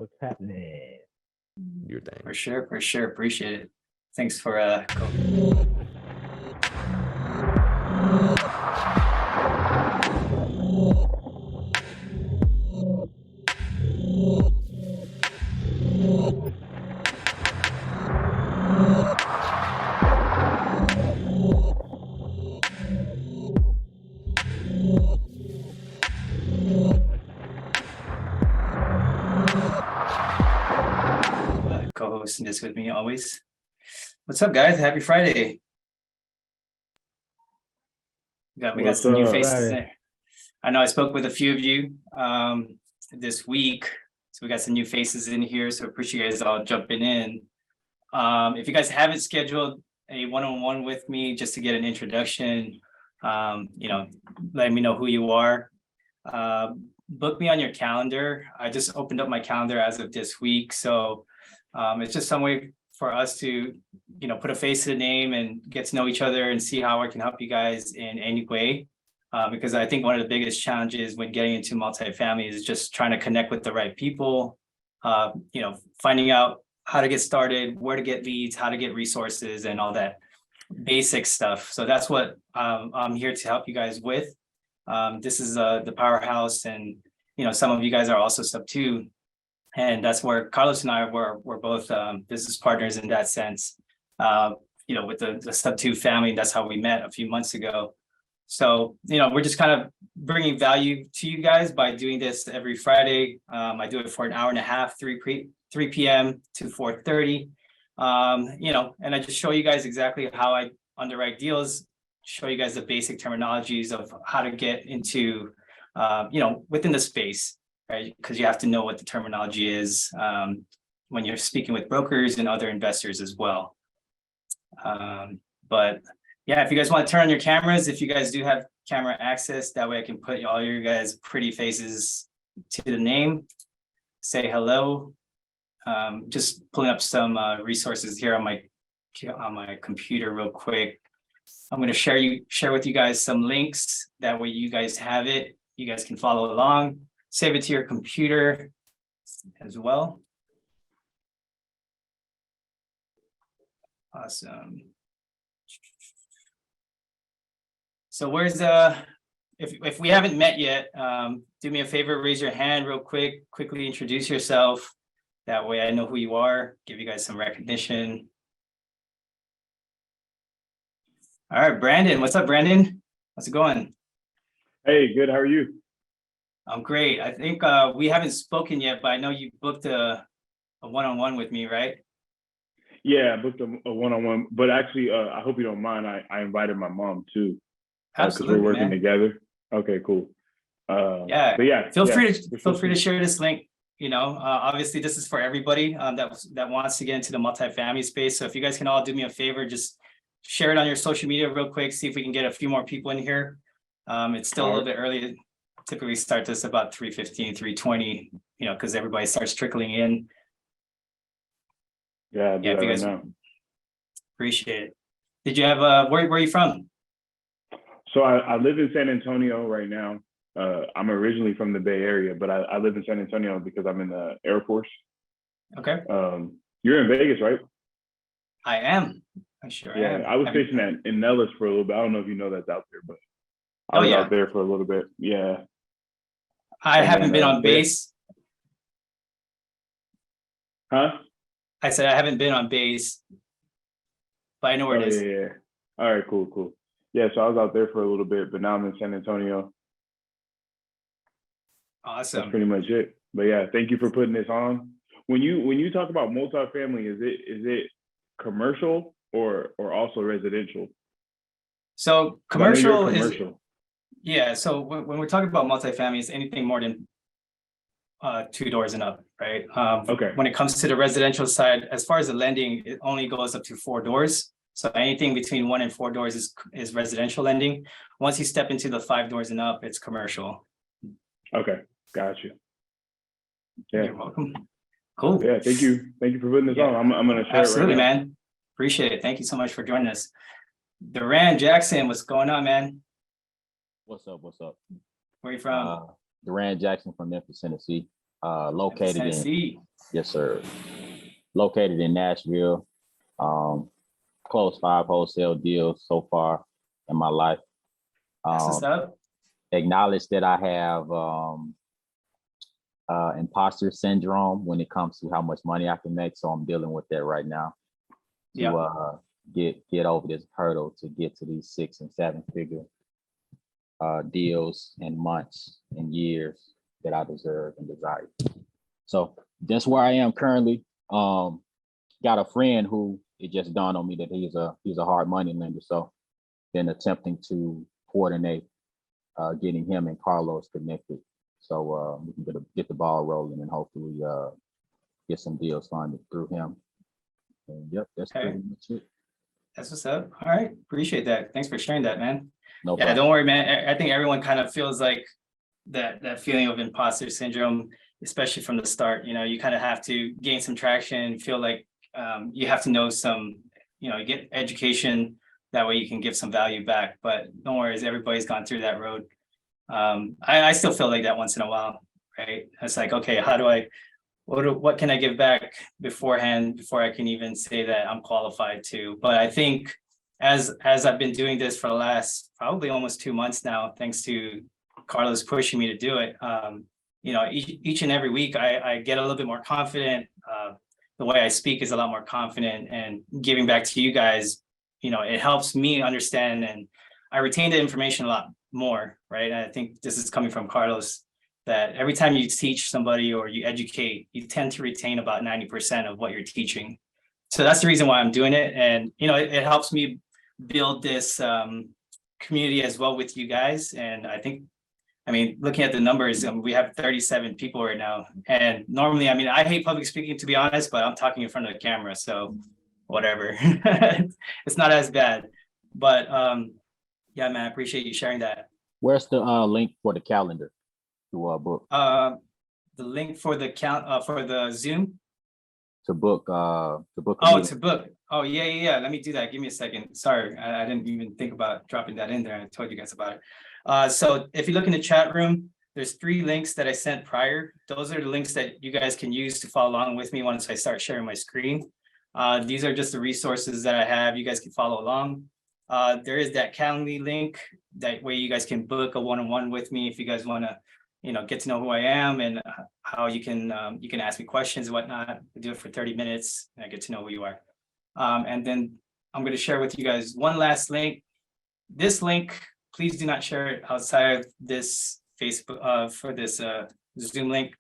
What's happening? Your thing. For sure. Appreciate it. Thanks for co-hosting this with me always. What's up, guys? Happy Friday. We got some new faces there. I know I spoke with a few of you this week, so we got some new faces in here, so appreciate you guys all jumping in. If you guys haven't scheduled a one-on-one with me just to get an introduction, letting me know who you are, book me on your calendar. I just opened up my calendar as of this week, so it's just some way for us to, put a face to the name and get to know each other and see how I can help you guys in any way. Because I think one of the biggest challenges when getting into multifamily is just trying to connect with the right people, finding out how to get started, where to get leads, how to get resources and all that basic stuff. So that's what I'm here to help you guys with. This is the powerhouse, and some of you guys are also sub two, and that's where Carlos and I we're both business partners in that sense. With the sub two family, that's how we met a few months ago. So we're just kind of bringing value to you guys by doing this every Friday. I do it for an hour and a half, 3 p.m. to 4:30. And I just show you guys exactly how I underwrite deals, show you guys the basic terminologies of how to get into, within the space, right? Because you have to know what the terminology is when you're speaking with brokers and other investors as well. But yeah, if you guys want to turn on your cameras, if you guys do have camera access, that way I can put all your guys' pretty faces to the name, say hello. Just pulling up some resources here on my computer real quick. I'm going to share with you guys some links. That way you guys have it. You guys can follow along, save it to your computer as well. Awesome. So where's if we haven't met yet, do me a favor, raise your hand real quickly introduce yourself. That way I know who you are, give you guys some recognition. All right, Brandon, what's up, Brandon? How's it going? Hey, good, how are you? I'm great. I think we haven't spoken yet, but I know you booked a one-on-one with me, right? Yeah, I booked a one-on-one, but actually, I hope you don't mind, I invited my mom too. Absolutely, we're working man. together. Okay, cool. Yeah, but yeah, feel free to share this link. Obviously this is for everybody that wants to get into the multifamily space. So if you guys can all do me a favor, just share it on your social media real quick. See if we can get a few more people in here. It's still a little bit early. Typically start this about 3:15, 3:20. Because everybody starts trickling in. Yeah, if you guys now. Appreciate it. Did you have where are you from? So I live in San Antonio right now. I'm originally from the Bay Area, but I live in San Antonio because I'm in the Air Force. Okay. You're in Vegas, right? I am. I sure am. Yeah, I was stationed in Nellis for a little bit. I don't know if you know that's out there, but I was out there for a little bit. Yeah. I haven't been on base. Huh? I said I haven't been on base, but I know where it is. Yeah. All right, cool. Yeah, so I was out there for a little bit, but now I'm in San Antonio. Awesome. That's pretty much it. But yeah, thank you for putting this on. When you talk about multifamily, is it commercial or also residential? So commercial is commercial. Yeah. So when we're talking about multifamily, it's anything more than 2 doors and up, right? Okay. When it comes to the residential side, as far as the lending, it only goes up to 4 doors. So anything between 1 and 4 doors is residential lending. Once you step into the 5 doors and up, it's commercial. Okay, got you. Yeah. You're welcome. Cool. Yeah, thank you for putting this on. I'm gonna share Absolutely, it right now. man. Appreciate it. Thank you so much for joining us. Duran Jackson, what's going on, man? What's up? Where are you from? Duran Jackson from Memphis, Tennessee. Located in, Tennessee. yes, sir. Located in Nashville. Closed 5 wholesale deals so far in my life. That's what's up. Acknowledge that I have imposter syndrome when it comes to how much money I can make. So I'm dealing with that right now to get over this hurdle to get to these 6 and 7 figure deals in months and years that I deserve and desire. So that's where I am currently. Got a friend who it just dawned on me that he's a hard money lender. So been attempting to coordinate getting him and Carlos connected. So we can get the ball rolling and hopefully get some deals funded through him. And yep, that's pretty much it. That's what's up. All right. Appreciate that. Thanks for sharing that, man. No yeah, problem. Don't worry, man. I think everyone kind of feels like that feeling of imposter syndrome, especially from the start. You know, you kind of have to gain some traction, feel like you have to know some, get education. That way you can give some value back. But don't worry, everybody's gone through that road. I still feel like that once in a while, right? It's like, okay, how do I, what can I give back beforehand before I can even say that I'm qualified to? But I think as I've been doing this for the last probably almost 2 months now, thanks to Carlos pushing me to do it, each and every week I get a little bit more confident. The way I speak is a lot more confident, and giving back to you guys, it helps me understand, and I retain the information a lot more, right? And I think this is coming from Carlos, that every time you teach somebody or you educate, you tend to retain about 90% of what you're teaching. So that's the reason why I'm doing it. And, it helps me build this community as well with you guys. And looking at the numbers, we have 37 people right now. And normally, I hate public speaking, to be honest, but I'm talking in front of the camera. So whatever, it's not as bad. But yeah, man, I appreciate you sharing that. Where's the link for the calendar to book? The link for the for the Zoom? To book to book. Oh, yeah. Let me do that. Give me a second. Sorry, I didn't even think about dropping that in there. I told you guys about it. So if you look in the chat room, there's 3 links that I sent prior. Those are the links that you guys can use to follow along with me once I start sharing my screen. These are just the resources that I have. You guys can follow along. There is that Calendly link. That way you guys can book a one-on-one with me if you guys want to, get to know who I am and how you can ask me questions and whatnot. We do it for 30 minutes and I get to know who you are. And then I'm going to share with you guys one last link. This link, please do not share it outside of this Facebook for this Zoom link.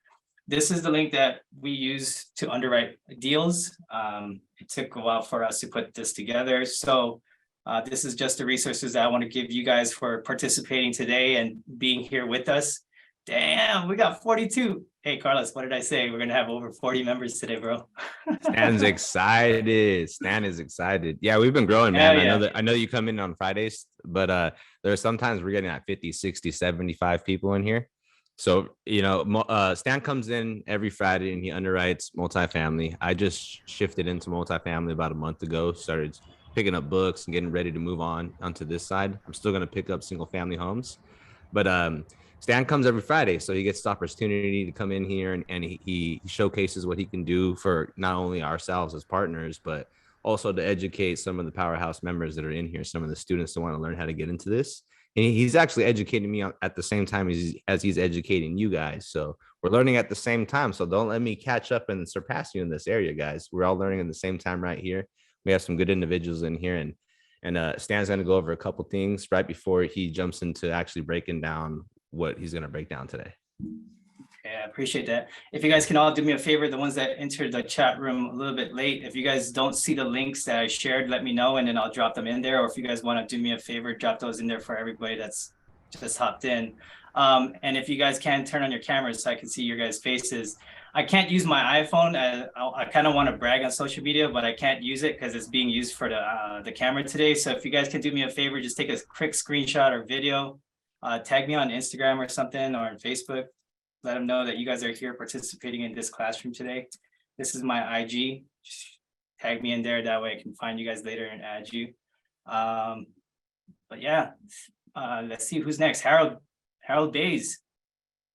This is the link that we use to underwrite deals. It took a while for us to put this together. So this is just the resources that I want to give you guys for participating today and being here with us. Damn, we got 42. Hey, Carlos, what did I say? We're going to have over 40 members today, bro. Stan's excited. Stan is excited. Yeah, we've been growing, man. Yeah. I know you come in on Fridays, but there are sometimes we're getting at 50, 60, 75 people in here. So, Stan comes in every Friday and he underwrites multifamily. I just shifted into multifamily about a month ago, started picking up books and getting ready to move on onto this side. I'm still going to pick up single family homes, but Stan comes every Friday, so he gets the opportunity to come in here and he showcases what he can do for not only ourselves as partners, but also to educate some of the powerhouse members that are in here, some of the students that want to learn how to get into this. And he's actually educating me at the same time as he's educating you guys. So we're learning at the same time. So don't let me catch up and surpass you in this area, guys. We're all learning at the same time right here. We have some good individuals in here, and Stan's going to go over a couple things right before he jumps into actually breaking down what he's going to break down today. Yeah, I appreciate that. If you guys can all do me a favor, the ones that entered the chat room a little bit late, if you guys don't see the links that I shared, let me know and then I'll drop them in there. Or if you guys want to do me a favor, drop those in there for everybody that's just hopped in. And if you guys can turn on your cameras so I can see your guys' faces. I can't use my iPhone. I kind of want to brag on social media, but I can't use it because it's being used for the camera today. So if you guys can do me a favor, just take a quick screenshot or video, tag me on Instagram or something or on Facebook. Let them know that you guys are here participating in this classroom today. This is my IG. Just tag me in there. That way I can find you guys later and add you. But yeah, let's see who's next. Harold Bays.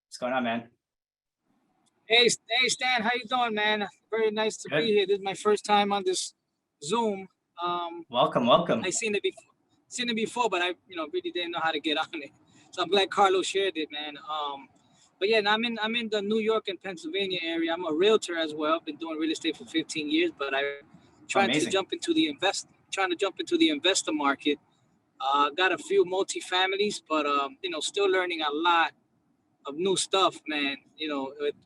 What's going on, man? Hey, Stan, how you doing, man? Very nice to Good. be here. This is my first time on this Zoom. Welcome. I seen it before, but I, really didn't know how to get on it. So I'm glad Carlos shared it, man. But yeah, I'm in the New York and Pennsylvania area. I'm a realtor as well. Been doing real estate for 15 years, but I'm trying to jump into the investor market. Got a few multi-families, but still learning a lot of new stuff, man,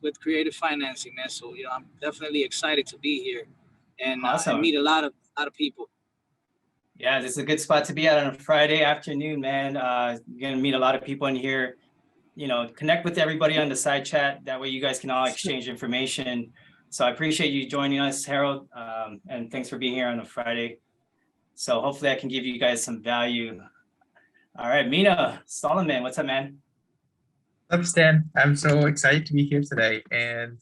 with creative financing, man. So, I'm definitely excited to be here and meet a lot of people. Yeah, this is a good spot to be at on a Friday afternoon, man. You're gonna meet a lot of people in here. Connect with everybody on the side chat. That way you guys can all exchange information. So I appreciate you joining us, Harold, and thanks for being here on a Friday. So hopefully I can give you guys some value. All right, Mina Solomon, what's up, man? What's up, Stan? I'm so excited to be here today, and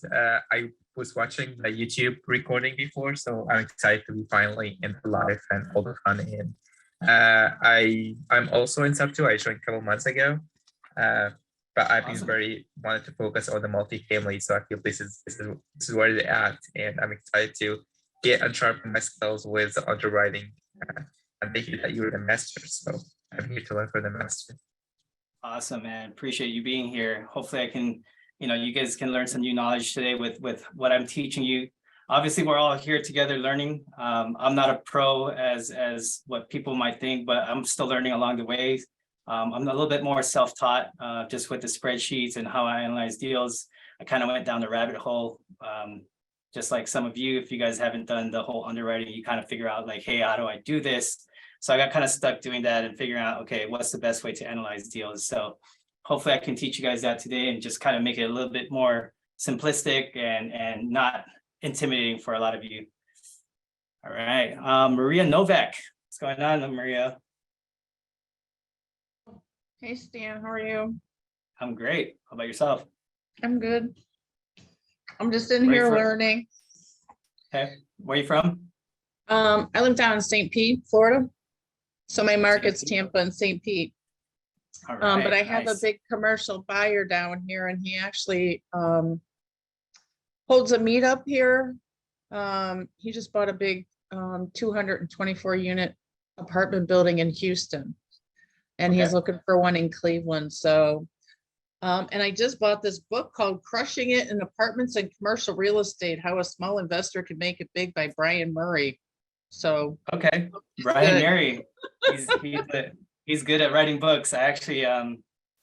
I was watching the YouTube recording before, so I'm excited to be finally in the live and all the fun in. I'm also in sub 2. I joined a couple months ago, but I've been wanted to focus on the multifamily, so I feel this is where they're at, and I'm excited to get and sharpen my skills with underwriting. And thank you that you're the master, so I'm here to learn from the master. Awesome, man. Appreciate you being here. Hopefully I can, you guys can learn some new knowledge today with what I'm teaching you. Obviously, we're all here together learning. I'm not a pro as what people might think, but I'm still learning along the way. I'm a little bit more self-taught just with the spreadsheets and how I analyze deals. I kind of went down the rabbit hole. Just like some of you, if you guys haven't done the whole underwriting, you kind of figure out like, hey, how do I do this? So I got kind of stuck doing that and figuring out, okay, what's the best way to analyze deals? So hopefully I can teach you guys that today and just kind of make it a little bit more simplistic and not intimidating for a lot of you. All right, Maria Novak, what's going on, Maria? Hey, Stan, how are you? I'm great. How about yourself? I'm good. I'm just in here learning. Okay, where are you from? I live down in St. Pete, Florida. So my market's Tampa and St. Pete. All right, but I have a big commercial buyer down here, and he actually holds a meetup here. He just bought a big 224 unit apartment building in Houston, and he's looking for one in Cleveland. So, and I just bought this book called Crushing It in Apartments and Commercial Real Estate, How a Small Investor Can Make It Big by Brian Murray. So Brian Murray, he's good at writing books. I actually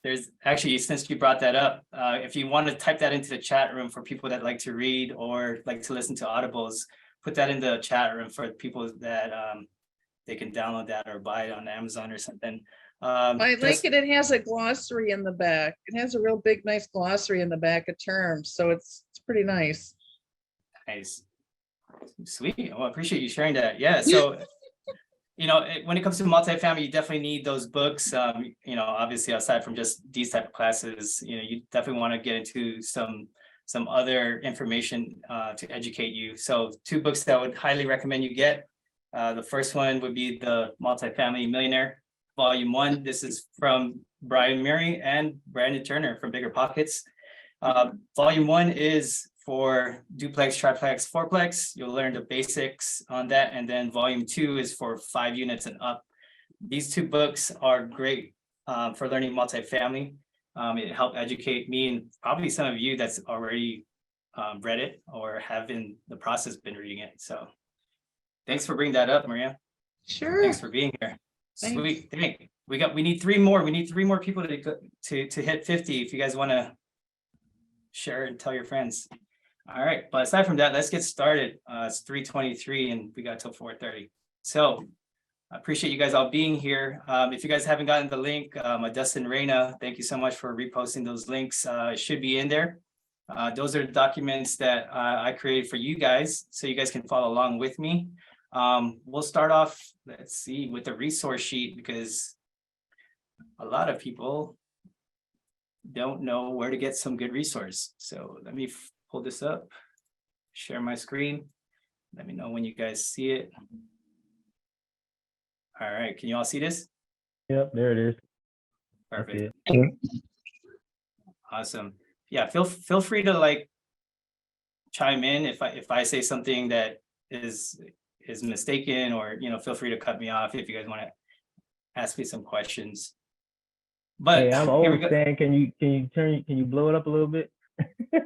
there's actually, since you brought that up, if you want to type that into the chat room for people that like to read or like to listen to audibles, put that in the chat room for people that they can download that or buy it on Amazon or something. I like it. It has a glossary in the back. It has a real big, nice glossary in the back of terms. So it's pretty nice. Nice. Sweet. Well, I appreciate you sharing that. Yeah. So, when it comes to multifamily, you definitely need those books. Obviously, aside from just these type of classes, you definitely want to get into some other information to educate you. So 2 books that I would highly recommend you get. The first one would be The Multifamily Millionaire, Volume 1. This is from Brian Murray and Brandon Turner from Bigger Pockets. Volume 1 is for duplex, triplex, fourplex. You'll learn the basics on that. And then volume 2 is for 5 units and up. These 2 books are great for learning multifamily. It helped educate me and probably some of you that's already read it or have in the process been reading it. So thanks for bringing that up, Maria. Sure. Thanks for being here. Thanks. Sweet. Dang. We need 3 more. We need 3 more people to hit 50. If you guys want to share and tell your friends. All right, but aside from that, let's get started. It's 3:23 and we got till 4:30. So I appreciate you guys all being here. If you guys haven't gotten the link, Dustin Reyna, thank you so much for reposting those links. It should be in there. Those are the documents that I created for you guys, so you guys can follow along with me. We'll start off, let's see, with the resource sheet, because a lot of people don't know where to get some good resource. So let me pull this up, share my screen. Let me know when you guys see it. All right, can you all see this? Yep, there it is. Perfect. Awesome. Yeah, feel free to chime in if I say something that is mistaken, or feel free to cut me off if you guys want to ask me some questions. But Hey, I'm here we old, go. Stan. Can you blow it up a little bit?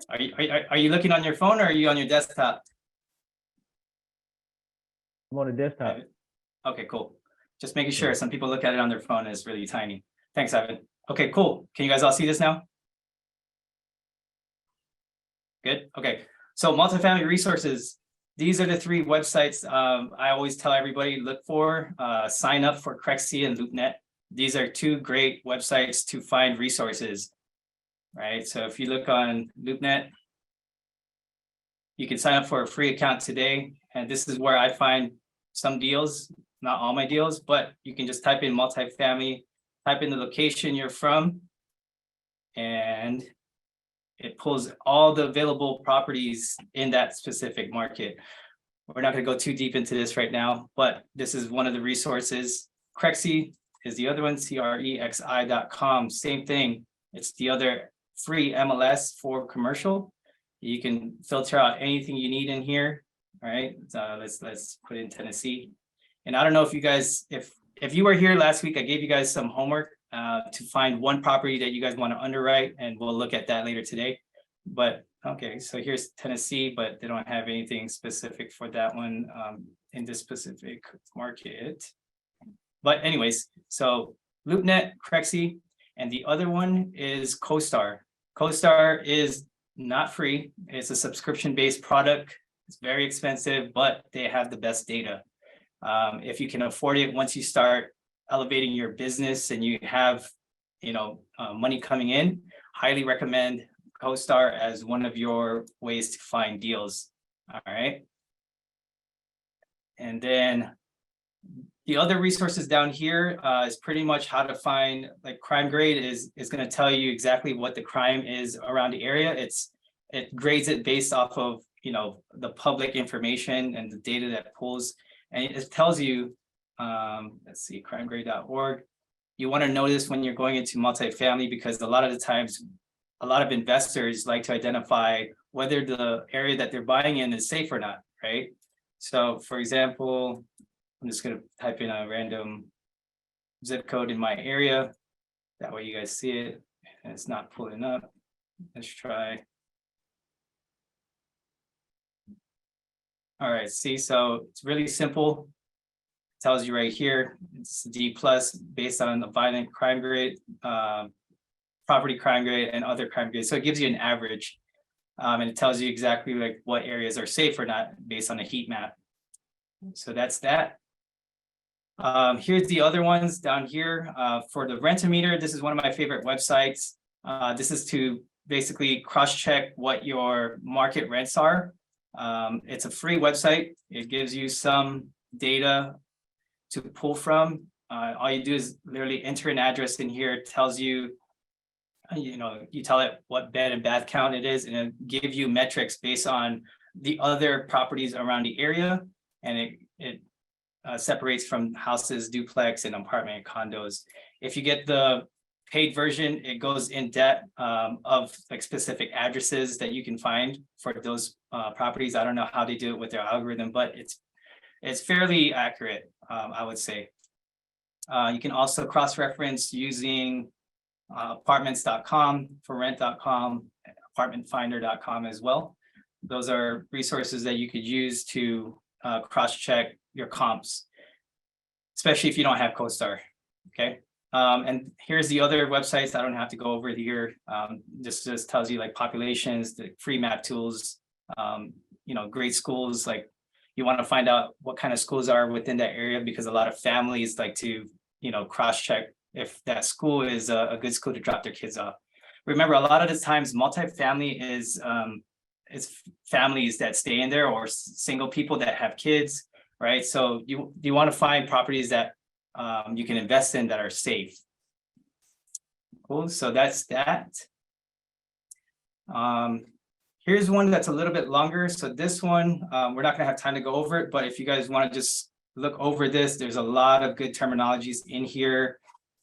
Are you looking on your phone, or are you on your desktop? I'm on the desktop. Okay, cool. Just making sure. Some people look at it on their phone and it's really tiny. Thanks, Evan. Okay, cool. Can you guys all see this now? Good. Okay. So multifamily resources. These are the 3 websites I always tell everybody look for. Sign up for Crexi and LoopNet. These are 2 great websites to find resources, right? So if you look on LoopNet, you can sign up for a free account today. And this is where I find some deals, not all my deals, but you can just type in multifamily, type in the location you're from, and it pulls all the available properties in that specific market. We're not going to go too deep into this right now, but this is one of the resources. Crexi is the other one, crexi.com. Same thing. It's the other free MLS for commercial. You can filter out anything you need in here. All right, let's put in Tennessee. And I don't know if you guys, if you were here last week, I gave you guys some homework to find one property that you guys want to underwrite, and we'll look at that later today. But okay, so here's Tennessee, but they don't have anything specific for that one in this specific market. But anyways, so LoopNet, Crexi, and the other one is CoStar. CoStar is not free. It's a subscription-based product. It's very expensive, but they have the best data. If you can afford it, once you start elevating your business and you have, money coming in, highly recommend CoStar as one of your ways to find deals. All right. And then the other resources down here is pretty much how to find, like Crime Grade is going to tell you exactly what the crime is around the area. It grades it based off of, the public information and the data that pulls, and it tells you, let's see, crimegrade.org. You want to know this when you're going into multifamily, because a lot of the times, a lot of investors like to identify whether the area that they're buying in is safe or not, right? So for example, I'm just going to type in a random zip code in my area. That way you guys see it and it's not pulling up. Let's try. All right, see, so it's really simple. It tells you right here, it's D+ based on the violent crime grade, property crime grade, and other crime grades. So it gives you an average, and it tells you exactly like what areas are safe or not based on a heat map. So that's that. Here's the other ones down here. For the Rent-A-Meter, this is one of my favorite websites. This is to basically cross-check what your market rents are. It's a free website. It gives you some data to pull from. All you do is literally enter an address in here. It tells you, you tell it what bed and bath count it is, and it'll give you metrics based on the other properties around the area. And it separates from houses, duplex, and apartment condos. If you get the paid version, it goes in depth of like specific addresses that you can find for those properties. I don't know how they do it with their algorithm, but it's fairly accurate, I would say. You can also cross-reference using apartments.com, for rent.com, apartmentfinder.com as well. Those are resources that you could use to cross-check your comps, especially if you don't have CoStar, okay? And here's the other websites. I don't have to go over here. This just tells you like populations, the free map tools, great schools. Like you want to find out what kind of schools are within that area, because a lot of families like to, cross-check if that school is a good school to drop their kids off. Remember, a lot of the times multifamily is families that stay in there, or single people that have kids, right? So you want to find properties that you can invest in that are safe. Cool, so that's that. Here's one that's a little bit longer. So this one, we're not gonna have time to go over it, but if you guys want to just look over this, there's a lot of good terminologies in here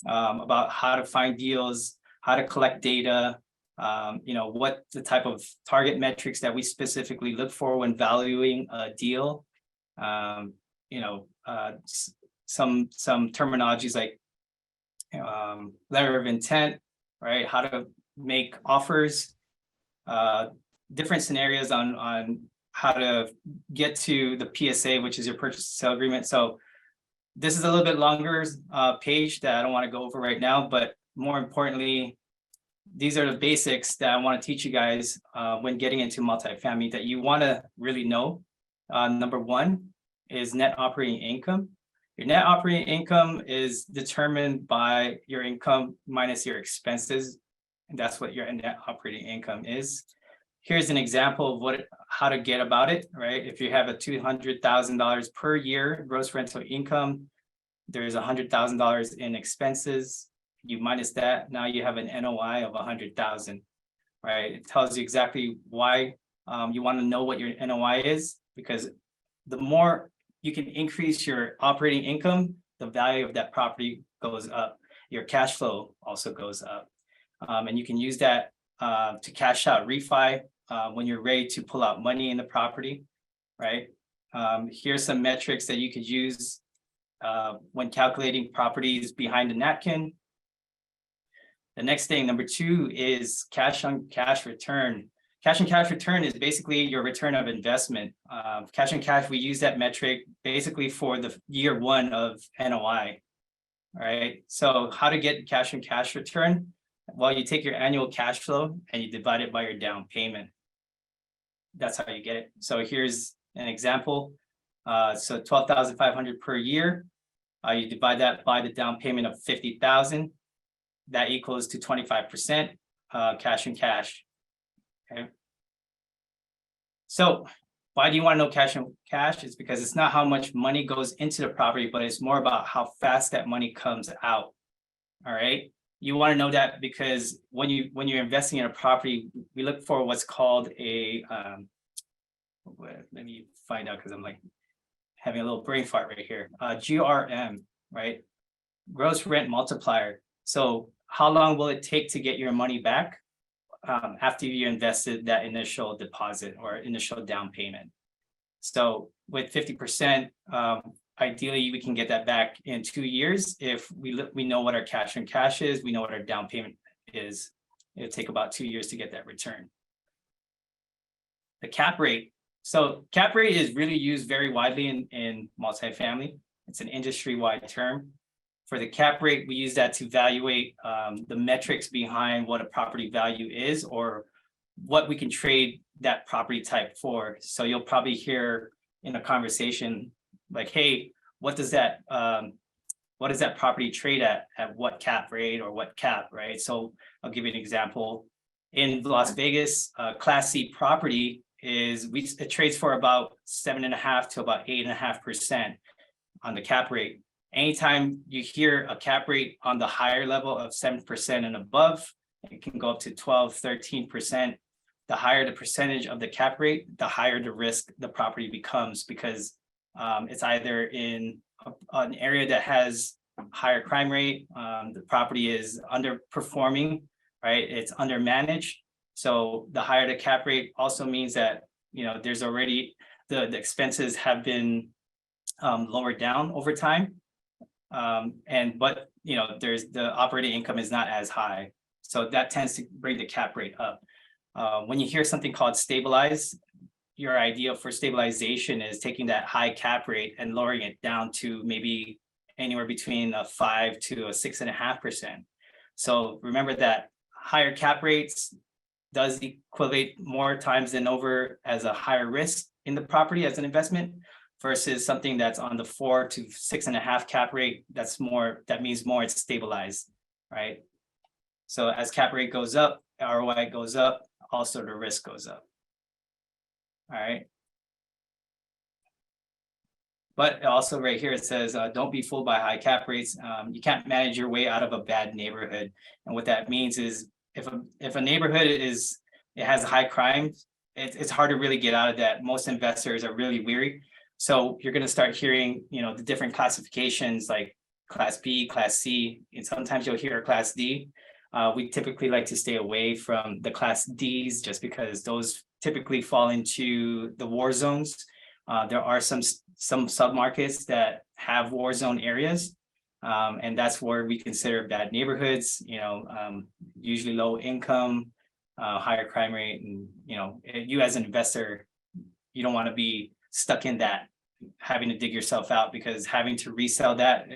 about how to find deals, how to collect data, what the type of target metrics that we specifically look for when valuing a deal. Some terminologies like letter of intent, right? How to make offers, different scenarios on how to get to the PSA, which is your purchase and sale agreement. So this is a little bit longer page that I don't want to go over right now, but more importantly, these are the basics that I want to teach you guys when getting into multifamily that you want to really know. Number one is net operating income. Your net operating income is determined by your income minus your expenses, and that's what your net operating income is. Here's an example of how to get about it, right? If you have a $200,000 per year gross rental income, there's $100,000 in expenses. You minus that, now you have an NOI of 100,000, right? It tells you exactly why you want to know what your NOI is, because the more you can increase your operating income, the value of that property goes up. Your cash flow also goes up. And you can use that to cash out refi when you're ready to pull out money in the property, right? Here's some metrics that you could use when calculating properties behind the napkin. The next thing, number two, is cash on cash return. Cash on cash return is basically your return of investment. Cash on cash, we use that metric basically for the year one of NOI, right? So how to get cash on cash return? Well, you take your annual cash flow and you divide it by your down payment. That's how you get it. So here's an example. So 12,500 per year. You divide that by the down payment of 50,000. That equals to 25% cash and cash. Okay. So why do you want to know cash and cash? It's because it's not how much money goes into the property, but it's more about how fast that money comes out. All right. You want to know that because when you're investing in a property, we look for what's called a let me find out because I'm like having a little brain fart right here. GRM, right? Gross rent multiplier. So how long will it take to get your money back after you invested that initial deposit or initial down payment? So with 50%, ideally we can get that back in 2 years if we know what our cash on cash is, we know what our down payment is. It'll take about 2 years to get that return. The cap rate. So cap rate is really used very widely in multifamily. It's an industry-wide term. For the cap rate, we use that to evaluate the metrics behind what a property value is or what we can trade that property type for. So you'll probably hear in a conversation like, hey, what does that property trade at what cap rate or what cap, right? So I'll give you an example. In Las Vegas, Class C property it trades for about 7.5% to about 8.5% on the cap rate. Anytime you hear a cap rate on the higher level of 7% and above, it can go up to 12, 13%. The higher the percentage of the cap rate, the higher the risk the property becomes because it's either in an area that has higher crime rate, the property is underperforming, right? It's undermanaged. So the higher the cap rate also means that, there's already the expenses have been lowered down over time. But there's the operating income is not as high. So that tends to bring the cap rate up. When you hear something called stabilize, your idea for stabilization is taking that high cap rate and lowering it down to maybe anywhere between a 5 to a 6.5%. So remember that higher cap rates does equate more times than over as a higher risk in the property as an investment versus something that's on the 4 to 6.5 cap rate. That means more it's stabilized, right? So as cap rate goes up, ROI goes up, also the risk goes up. All right. But also right here, it says, don't be fooled by high cap rates. You can't manage your way out of a bad neighborhood. And what that means is if a neighborhood has high crime, it's hard to really get out of that. Most investors are really weary. So you're going to start hearing, the different classifications like Class B, Class C, and sometimes you'll hear Class D. We typically like to stay away from the Class Ds just because those typically fall into the war zones. There are some submarkets that have war zone areas. And that's where we consider bad neighborhoods, usually low income, higher crime rate. And, you as an investor, you don't want to be stuck in that, having to dig yourself out, because having to resell that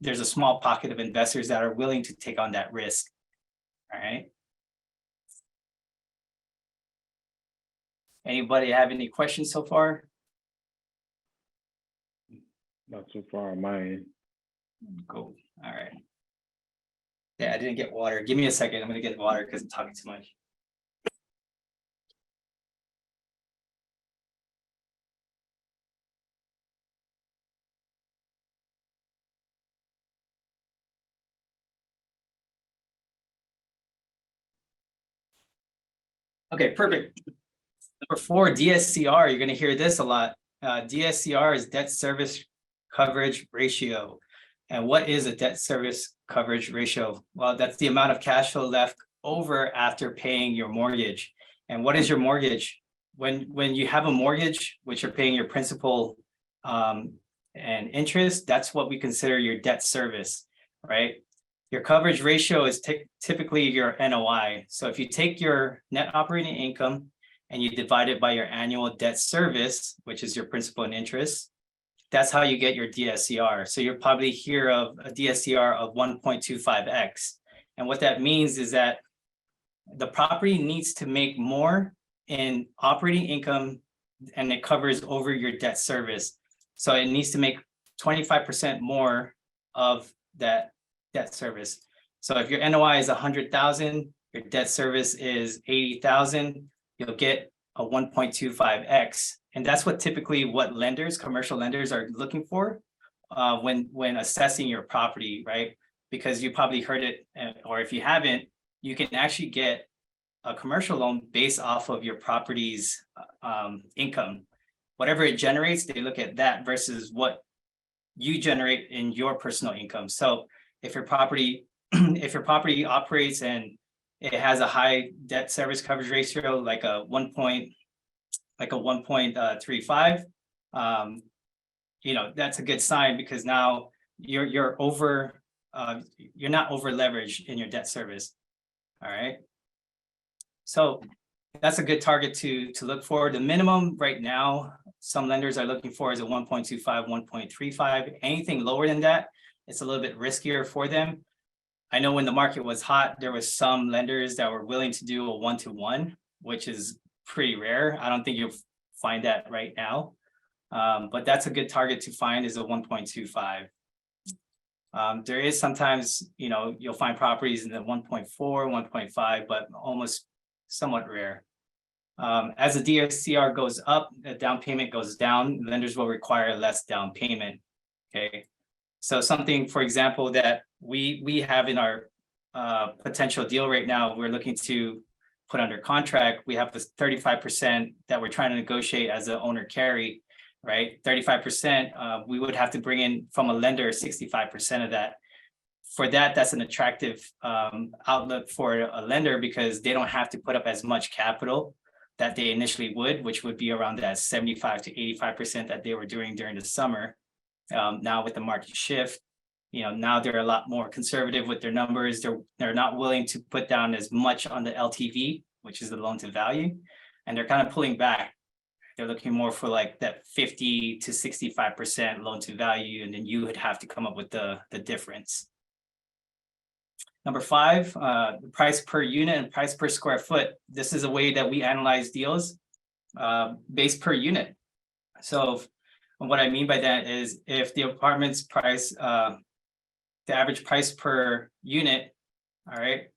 there's a small pocket of investors that are willing to take on that risk. All right. Anybody have any questions so far? Not so far on my end. Cool. All right. Yeah, I didn't get water. Give me a second. I'm gonna get water because I'm talking too much. Okay, perfect. Number 4, DSCR. You're gonna hear this a lot. DSCR is debt service coverage ratio. And what is a debt service coverage ratio? Well, that's the amount of cash flow left over after paying your mortgage. And what is your mortgage? When you have a mortgage, which you're paying your principal and interest, that's what we consider your debt service, right? Your coverage ratio is typically your NOI. So if you take your net operating income and you divide it by your annual debt service, which is your principal and interest, that's how you get your DSCR. So you'll probably hear of a DSCR of 1.25x. And what that means is that the property needs to make more in operating income and it covers over your debt service. So it needs to make 25% more of that debt service. So if your NOI is 100,000, your debt service is 80,000, you'll get a 1.25x. And that's what typically commercial lenders are looking for when assessing your property, right? Because you probably heard it, or if you haven't, you can actually get a commercial loan based off of your property's income. Whatever it generates, they look at that versus what you generate in your personal income. So if your property operates and it has a high debt service coverage ratio, like a 1.35, that's a good sign, because now you're not over leveraged in your debt service. All right. So that's a good target to look for. The minimum right now, some lenders are looking for is a 1.25, 1.35. Anything lower than that, it's a little bit riskier for them. I know when the market was hot, there was some lenders that were willing to do a 1-to-1, which is pretty rare. I don't think you'll find that right now. But that's a good target to find, is a 1.25. There is sometimes, you'll find properties in the 1.4, 1.5, but almost somewhat rare. As the DSCR goes up, the down payment goes down, lenders will require less down payment. Okay. So something, for example, that we have in our potential deal right now, we're looking to put under contract. We have this 35% that we're trying to negotiate as an owner carry, right? 35%, we would have to bring in from a lender 65% of that. For that, that's an attractive outlook for a lender, because they don't have to put up as much capital that they initially would, which would be around that 75 to 85% that they were doing during the summer. Now with the market shift, now they're a lot more conservative with their numbers. They're not willing to put down as much on the LTV, which is the loan to value, and they're kind of pulling back. They're looking more for like that 50 to 65% loan to value, and then you would have to come up with the difference. Number 5, the price per unit and price per square foot. This is a way that we analyze deals based per unit. So what I mean by that is, if the apartment's price, the average price per unit, all right,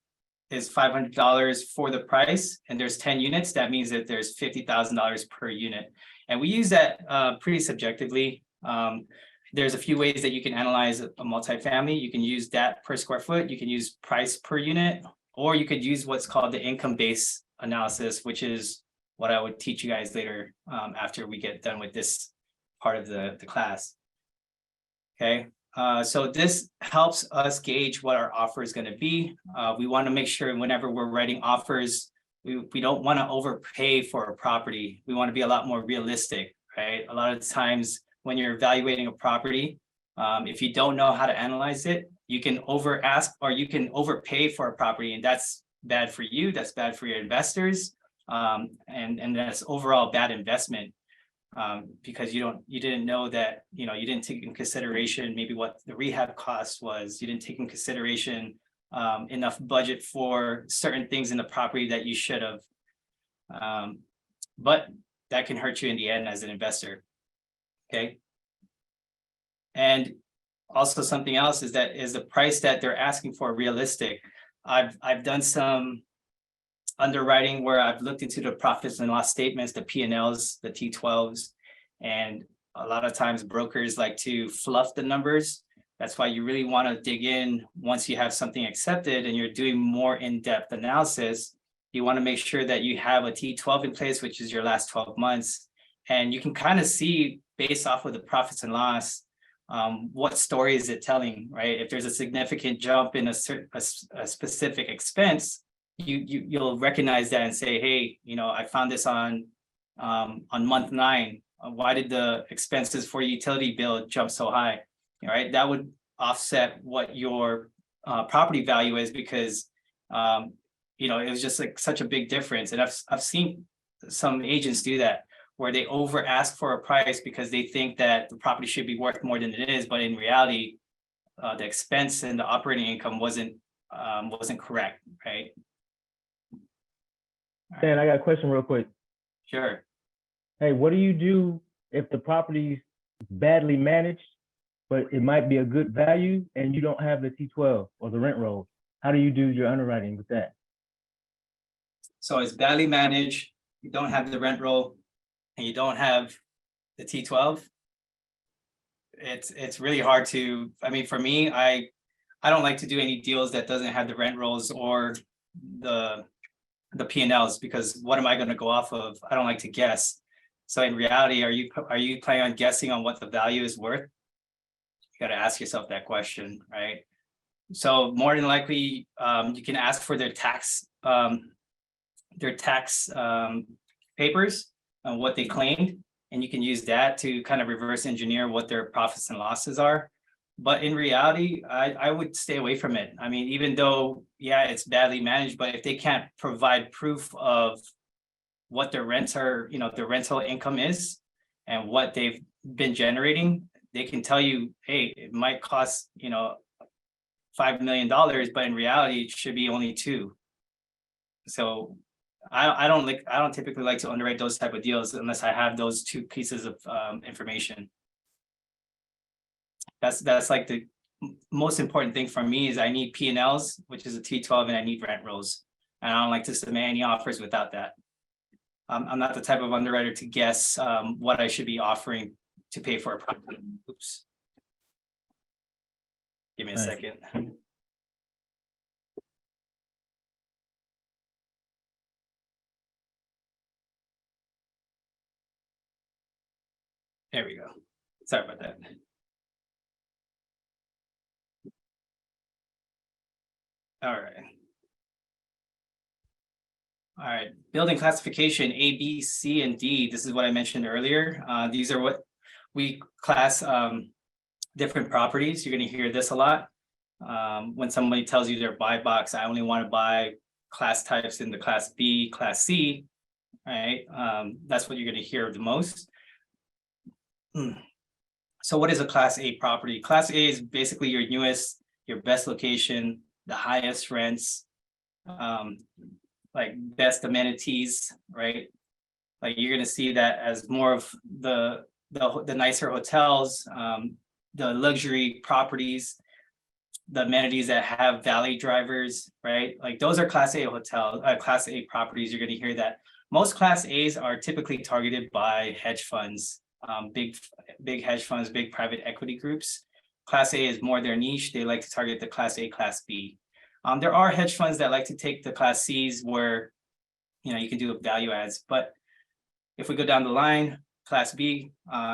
is $500 for the price, and there's 10 units, that means that there's $50,000 per unit. And we use that pretty subjectively. There's a few ways that you can analyze a multifamily. You can use that per square foot, you can use price per unit, or you could use what's called the income-based analysis, which is what I would teach you guys later after we get done with this part of the class. Okay, So this helps us gauge what our offer is going to be. We want to make sure whenever we're writing offers, we don't want to overpay for a property. We want to be a lot more realistic, right? A lot of times when you're evaluating a property, if you don't know how to analyze it, you can over ask or you can overpay for a property, and that's bad for you. That's bad for your investors, and that's overall bad investment. Because you didn't know that, you didn't take in consideration maybe what the rehab cost was. You didn't take in consideration enough budget for certain things in the property that you should have. But that can hurt you in the end as an investor. Okay. And also something else is the price that they're asking for realistic? I've done some underwriting where I've looked into the profits and loss statements, the P&Ls, the T12s, and a lot of times brokers like to fluff the numbers. That's why you really want to dig in once you have something accepted and you're doing more in-depth analysis. You want to make sure that you have a T12 in place, which is your last 12 months. And you can kind of see based off of the profits and loss, what story is it telling, right? If there's a significant jump in a specific expense, you'll recognize that and say, hey, I found this on month 9. Why did the expenses for utility bill jump so high? Right, that would offset what your property value is, because it was just like such a big difference. And I've seen some agents do that, where they over ask for a price because they think that the property should be worth more than it is, but in reality, the expense and the operating income wasn't correct, right? Dan, I got a question real quick. Sure. Hey, what do you do if the property's badly managed, but it might be a good value and you don't have the T12 or the rent roll? How do you do your underwriting with that? So it's badly managed, you don't have the rent roll, and you don't have the T12. It's really hard to, for me, I don't like to do any deals that doesn't have the rent rolls or the P&Ls, because what am I going to go off of? I don't like to guess. So in reality, are you planning on guessing on what the value is worth? You got to ask yourself that question, right? So more than likely, you can ask for their tax papers on what they claimed, and you can use that to kind of reverse engineer what their profits and losses are. But in reality, I would stay away from it. Even though, yeah, it's badly managed, but if they can't provide proof of what their rents are, the rental income is and what they've been generating, they can tell you, hey, it might cost, $5 million, but in reality, it should be only 2. So I don't typically like to underwrite those type of deals unless I have those 2 pieces of information. That's like the most important thing for me, is I need P&Ls, which is a T12, and I need rent rolls. And I don't like to submit any offers without that. I'm not the type of underwriter to guess what I should be offering to pay for a property. Oops. Give me a second. There we go. Sorry about that. All right. Building classification A, B, C, and D. This is what I mentioned earlier. These are what we class different properties. You're going to hear this a lot. When somebody tells you their buy box, I only want to buy class types in the class B, class C, right? That's what you're going to hear the most. So what is a class A property? Class A is basically your newest, your best location, the highest rents, like best amenities, right? Like you're going to see that as more of the nicer hotels, the luxury properties, the amenities that have valet drivers, right? Like those are class A hotels, class A properties. You're going to hear that. Most class A's are typically targeted by hedge funds, big hedge funds, big private equity groups. Class A is more their niche. They like to target the class A, class B. There are hedge funds that like to take the class C's where, you can do value adds. But if we go down the line, class B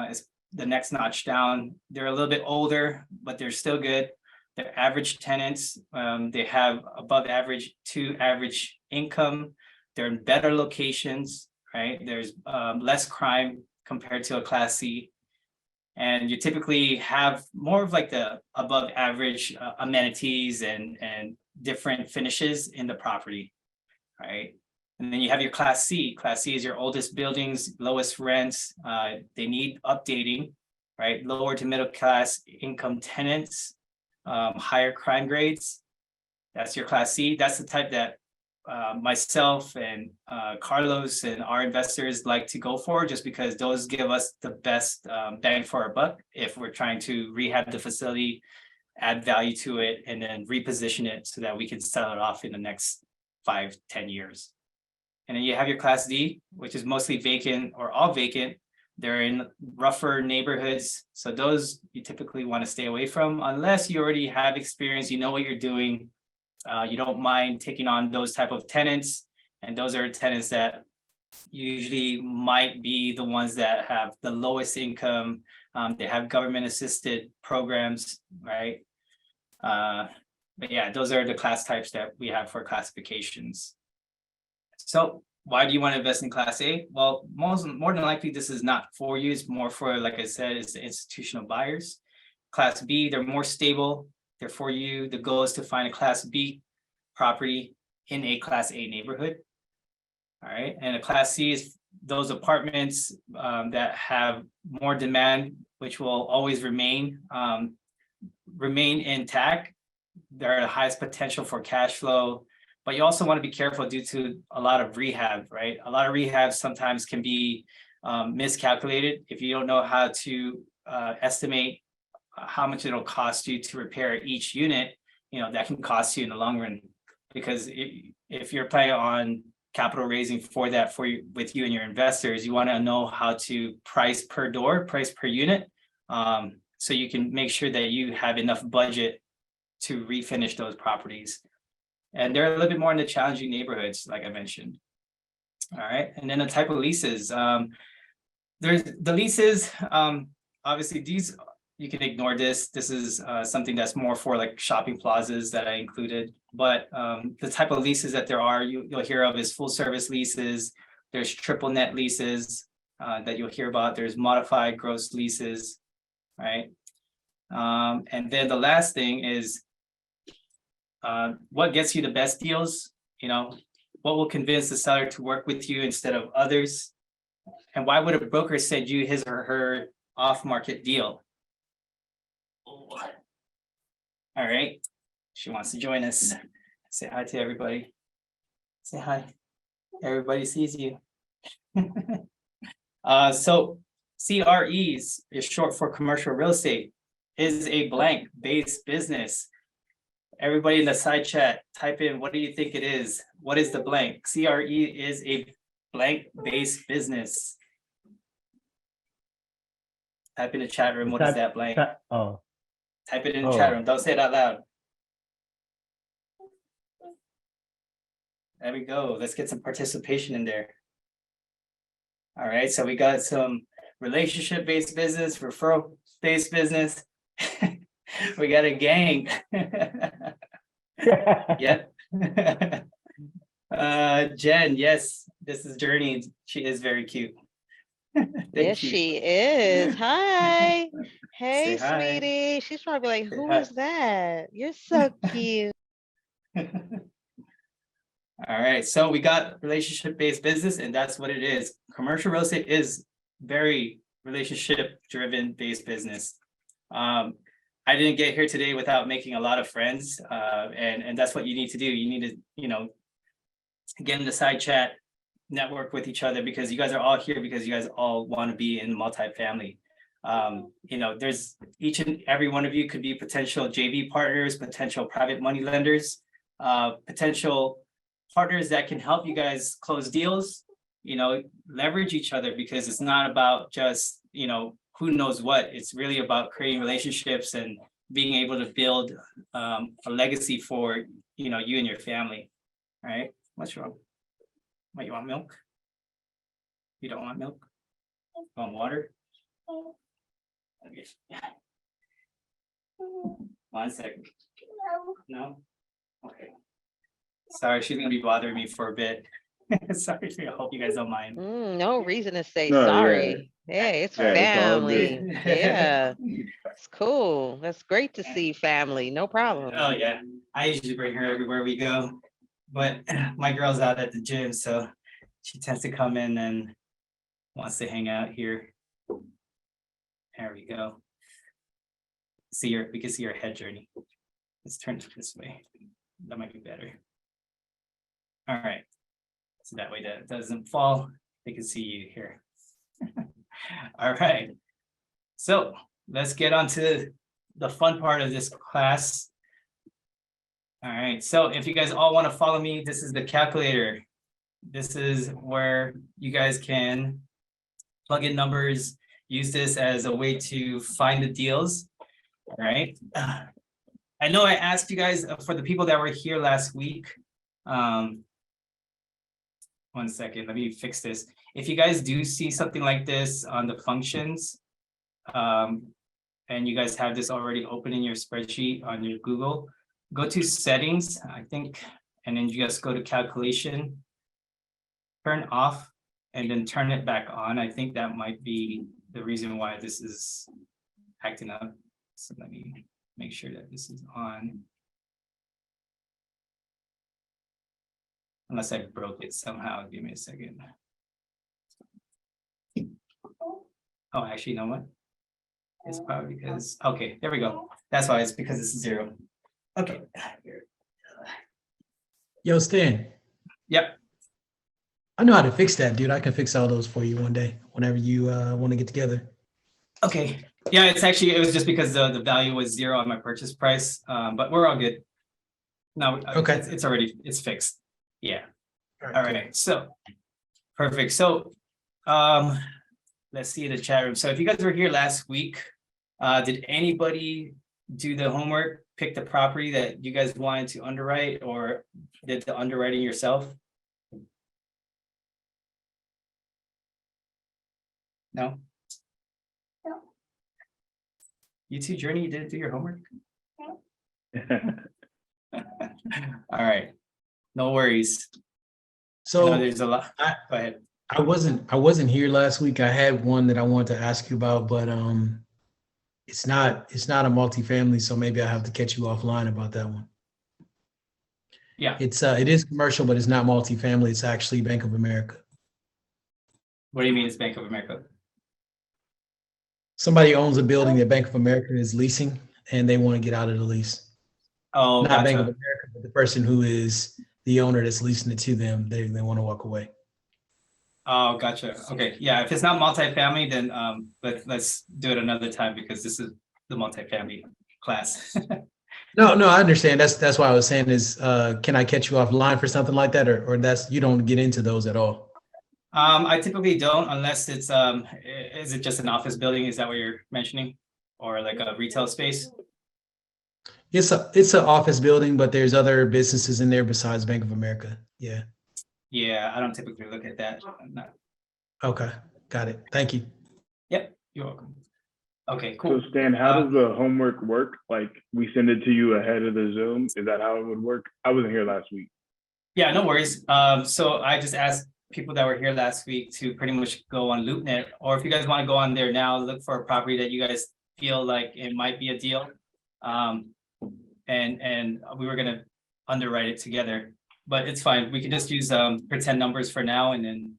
is the next notch down. They're a little bit older, but they're still good. They're average tenants. They have above average to average income. They're in better locations, right? There's less crime compared to a Class C. And you typically have more of like the above average amenities and different finishes in the property, right? And then you have your Class C. Class C is your oldest buildings, lowest rents. They need updating, right? Lower to middle class income tenants, higher crime grades. That's your Class C. That's the type that myself and Carlos and our investors like to go for, just because those give us the best bang for our buck if we're trying to rehab the facility, add value to it, and then reposition it so that we can sell it off in the next 5-10 years. And then you have your Class D, which is mostly vacant or all vacant. They're in rougher neighborhoods. So those you typically want to stay away from unless you already have experience, you know what you're doing. You don't mind taking on those type of tenants. And those are tenants that usually might be the ones that have the lowest income. They have government assisted programs, right? But yeah, those are the class types that we have for classifications. So why do you want to invest in Class A? Well, more than likely, this is not for you. It's more for, like I said, it's the institutional buyers. Class B, they're more stable. They're for you. The goal is to find a Class B property in a Class A neighborhood. All right. And a Class C is those apartments that have more demand, which will always remain intact. They're the highest potential for cash flow. But you also want to be careful due to a lot of rehab, right? A lot of rehab sometimes can be miscalculated. If you don't know how to estimate how much it'll cost you to repair each unit, that can cost you in the long run. Because if you're planning on capital raising for that with you and your investors, you want to know how to price per door, price per unit, so you can make sure that you have enough budget to refinish those properties. And they're a little bit more in the challenging neighborhoods, like I mentioned. All right. And then the type of leases. There's the leases. Obviously, these, you can ignore this. This is something that's more for like shopping plazas that I included. But the type of leases that there are, you'll hear of is full service leases. There's triple net leases that you'll hear about. There's modified gross leases, right? And then the last thing is, what gets you the best deals? What will convince the seller to work with you instead of others? And why would a broker send you his or her off-market deal? All right, she wants to join us. Say hi to everybody. Say hi. Everybody sees you. So CREs is short for commercial real estate, is a blank-based business. Everybody in the side chat, type in, what do you think it is? What is the blank? CRE is a blank-based business. Type in the chat room, what is that blank? Type it in the chat room, don't say it out loud. There we go, let's get some participation in there. All right, so we got some relationship-based business, referral-based business. We got a gang. Yep. Jen, yes, this is Journey. She is very cute. Yes, she is. Hi. Hey, Say hi. sweetie. She's probably like, Say who hi. is that? You're so cute. All right, so we got relationship-based business, and that's what it is. Commercial real estate is very relationship-driven based business. I didn't get here today without making a lot of friends, and that's what you need to do. You need to, get in the side chat, network with each other, because you guys are all here because you guys all want to be in multifamily. There's each and every one of you could be potential JV partners, potential private money lenders, potential partners that can help you guys close deals, leverage each other, because it's not about just, who knows what. It's really about creating relationships and being able to build a legacy for, you and your family. All right, what's wrong? What, you want milk? You don't want milk? You want water? Okay. 1 second. No? Okay. Sorry, she's gonna be bothering me for a bit. Sorry, I hope you guys don't mind. No reason to say No, yeah. sorry. Hey, it's Yeah, it's all family. good. Yeah, it's cool. That's great to see family. No problem. Oh, yeah. I usually bring her everywhere we go, but my girl's out at the gym, so she tends to come in and wants to hang out here. There we go. We can see her head journey. Let's turn it this way. That might be better. All right. So that way that doesn't fall. They can see you here. All right. So let's get on to the fun part of this class. All right. So if you guys all want to follow me, this is the calculator. This is where you guys can plug in numbers, use this as a way to find the deals. All right. I know I asked you guys for the people that were here last week. 1 second, let me fix this. If you guys do see something like this on the functions, and you guys have this already open in your spreadsheet on your Google, go to settings, I think, and then you just go to calculation, turn off, and then turn it back on. I think that might be the reason why this is acting up. So let me make sure that this is on. Unless I broke it somehow, give me a second. Oh, actually, you know what? It's probably because, okay, there we go. That's why, it's because it's 0. Okay. Yo, Stan, Yep, I know how to fix that, dude. I can fix all those for you one day, whenever you want to get together. okay. Yeah, it was just because the value was 0 on my purchase price, but we're all good. No, Okay. it's fixed. Yeah. All cool. right, so, perfect. So, let's see the chat room. So if you guys were here last week, did anybody do the homework, pick the property that you guys wanted to underwrite, or did the underwriting yourself? No? No. You too, Journey, you didn't do your homework? All right, no worries. So There's a lot. Go ahead. I wasn't here last week. I had one that I wanted to ask you about, but it's not a multifamily, so maybe I have to catch you offline about that one. Yeah. It is commercial, but it's not multifamily. It's actually Bank of America. What do you mean it's Bank of America? Somebody owns a building that Bank of America is leasing, and they want to get out of the lease. Oh, Not Bank of gotcha. America, but the person who is the owner that's leasing it to them, they want to walk away. Oh, gotcha. Okay, yeah, if it's not multifamily, then let's do it another time because this is the multifamily class. No, I understand. That's why I was saying is, can I catch you offline for something like that, or that's, you don't get into those at all? I typically don't unless it's is it just an office building? Is that what you're mentioning? Or like a retail space? It's an office building, but there's other businesses in there besides Bank of America. Yeah. Yeah, I don't typically look at that. No. Okay, got it. Thank you. Yep, you're welcome. Okay, cool. So Stan, how does the homework work? Like, we send it to you ahead of the Zoom? Is that how it would work? I wasn't here last week. Yeah, no worries. So I just asked people that were here last week to pretty much go on LoopNet, or if you guys want to go on there now, look for a property that you guys feel like it might be a deal. And we were gonna underwrite it together, but it's fine. We can just use pretend numbers for now, and then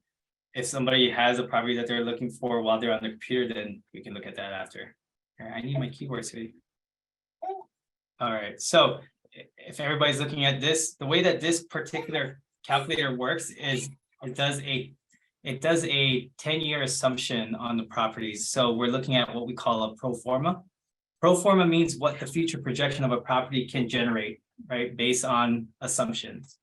if somebody has a property that they're looking for while they're on the computer, then we can look at that after. I need my keywords here. All right, so if everybody's looking at this, the way that this particular calculator works is it does a 10-year assumption on the properties. So we're looking at what we call a pro forma. Pro forma means what the future projection of a property can generate, right, based on assumptions.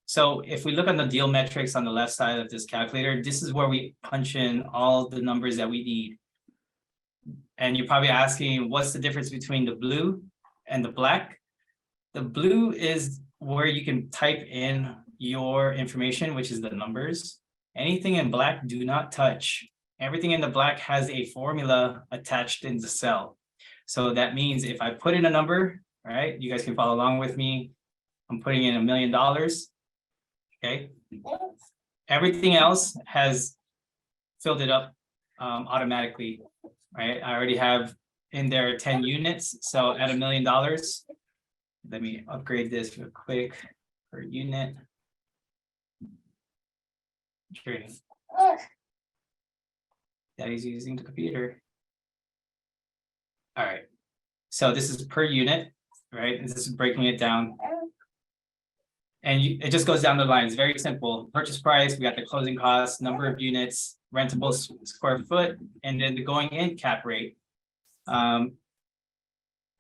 So if we look on the deal metrics on the left side of this calculator, this is where we punch in all the numbers that we need. And you're probably asking, what's the difference between the blue and the black? The blue is where you can type in your information, which is the numbers. Anything in black, do not touch. everything in the black has a formula attached in the cell. So that means if I put in a number, all right, you guys can follow along with me. I'm putting in $1 million. Okay. Everything else has filled it up automatically, right? I already have in there 10 units. So at $1 million, let me upgrade this real quick per unit. Trading. Daddy's using the computer. All right. So this is per unit, right? This is breaking it down. And it just goes down the line. It's very simple. Purchase price, we got the closing costs, number of units, rentable square foot, and then the going in cap rate.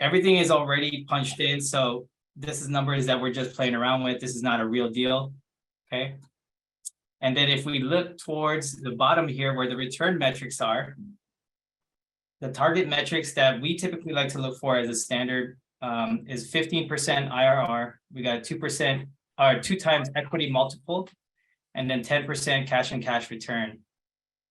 Everything is already punched in. So this is numbers that we're just playing around with. This is not a real deal. Okay. And then if we look towards the bottom here where the return metrics are, the target metrics that we typically like to look for as a standard is 15% IRR. We got 2% or 2 times equity multiple, and then 10% cash and cash return.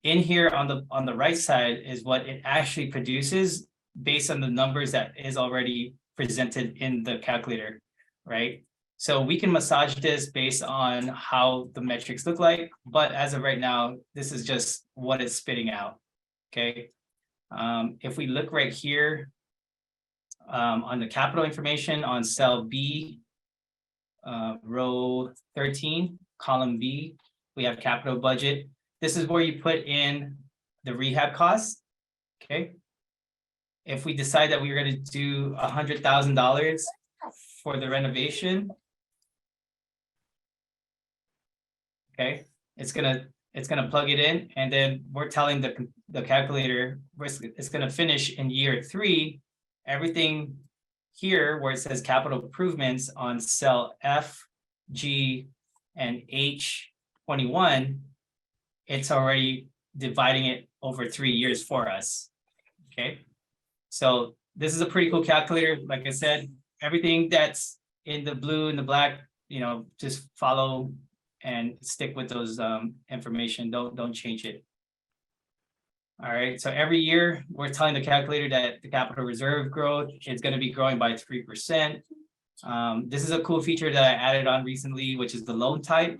In here on the right side is what it actually produces based on the numbers that is already presented in the calculator, right? So we can massage this based on how the metrics look like, but as of right now, this is just what it's spitting out, okay? If we look right here on the capital information on cell B, row 13, column B, we have capital budget. This is where you put in the rehab costs, okay? If we decide that we're going to do $100,000 for the renovation, okay, it's gonna plug it in, and then we're telling the calculator it's gonna finish in year 3. Everything here where it says capital improvements on cell F, G, and H21, it's already dividing it over 3 years for us. Okay, so this is a pretty cool calculator. Like I said, everything that's in the blue and the black, you know, just follow and stick with those information. Don't change it. All right, so every year we're telling the calculator that the capital reserve growth is going to be growing by 3%. This is a cool feature that I added on recently, which is the loan type,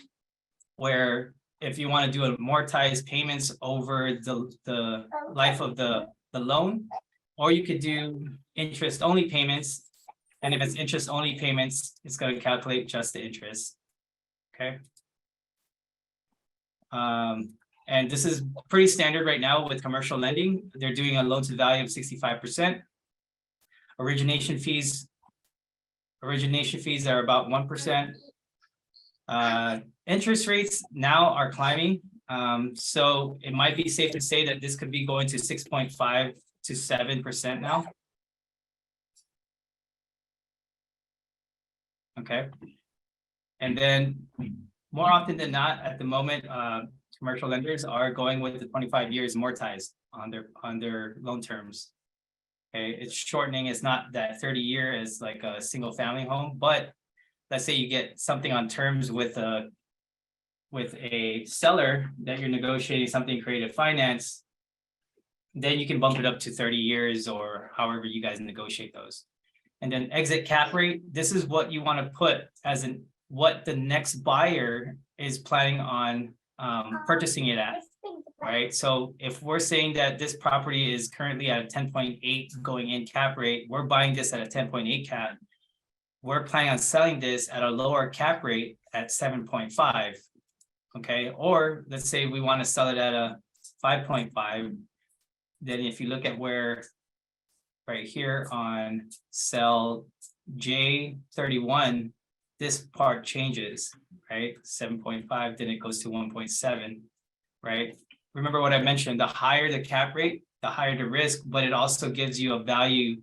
where if you want to do amortized payments over the life of the loan, or you could do interest only payments. And if it's interest only payments, it's going to calculate just the interest. Okay. And this is pretty standard right now with commercial lending. They're doing a loan to value of 65%. Origination fees are about 1%. Interest rates now are climbing. So it might be safe to say that this could be going to 6.5 to 7% now. Okay. And then more often than not, at the moment, commercial lenders are going with the 25 years amortized on their loan terms. Okay, it's shortening. It's not that 30-year as like a single family home, but let's say you get something on terms with a seller that you're negotiating something creative finance, then you can bump it up to 30 years or however you guys negotiate those. And then exit cap rate, this is what you want to put as in what the next buyer is planning on purchasing it at, right? So if we're saying that this property is currently at a 10.8 going in cap rate, we're buying this at a 10.8 cap. We're planning on selling this at a lower cap rate at 7.5, okay? Or let's say we want to sell it at a 5.5. Then if you look at where right here on cell J31, this part changes, right? 7.5, then it goes to 1.7, right? Remember what I mentioned, the higher the cap rate, the higher the risk, but it also gives you a value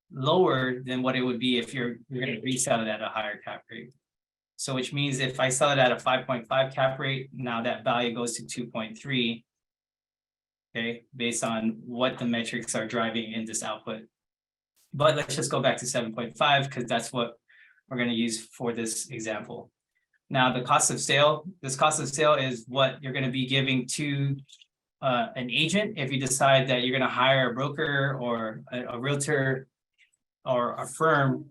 lower than what it would be if you're going to resell it at a higher cap rate. So which means if I sell it at a 5.5 cap rate, now that value goes to 2.3, okay, based on what the metrics are driving in this output. But let's just go back to 7.5 because that's what we're going to use for this example. Now the cost of sale, this cost of sale is what you're going to be giving to an agent, if you decide that you're going to hire a broker or a realtor or a firm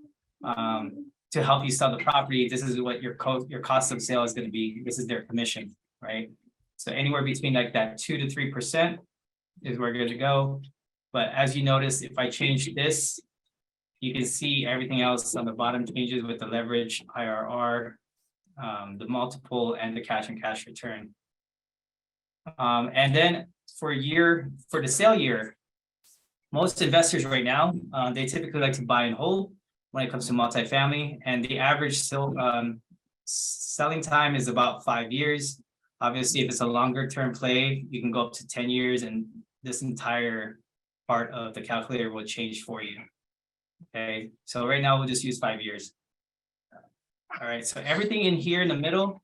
to help you sell the property, this is what your cost of sale is going to be. This is their commission, right? So anywhere between like that 2 to 3% is where we're good to go. But as you notice, if I change this, you can see everything else on the bottom changes with the leverage, IRR, the multiple, and the cash and cash return. And then for the sale year, most investors right now, they typically like to buy and hold when it comes to multifamily, and the average selling time is about 5 years. Obviously, if it's a longer term play, you can go up to 10 years, and this entire part of the calculator will change for you. Okay, so right now we'll just use 5 years. All right, so everything in here in the middle,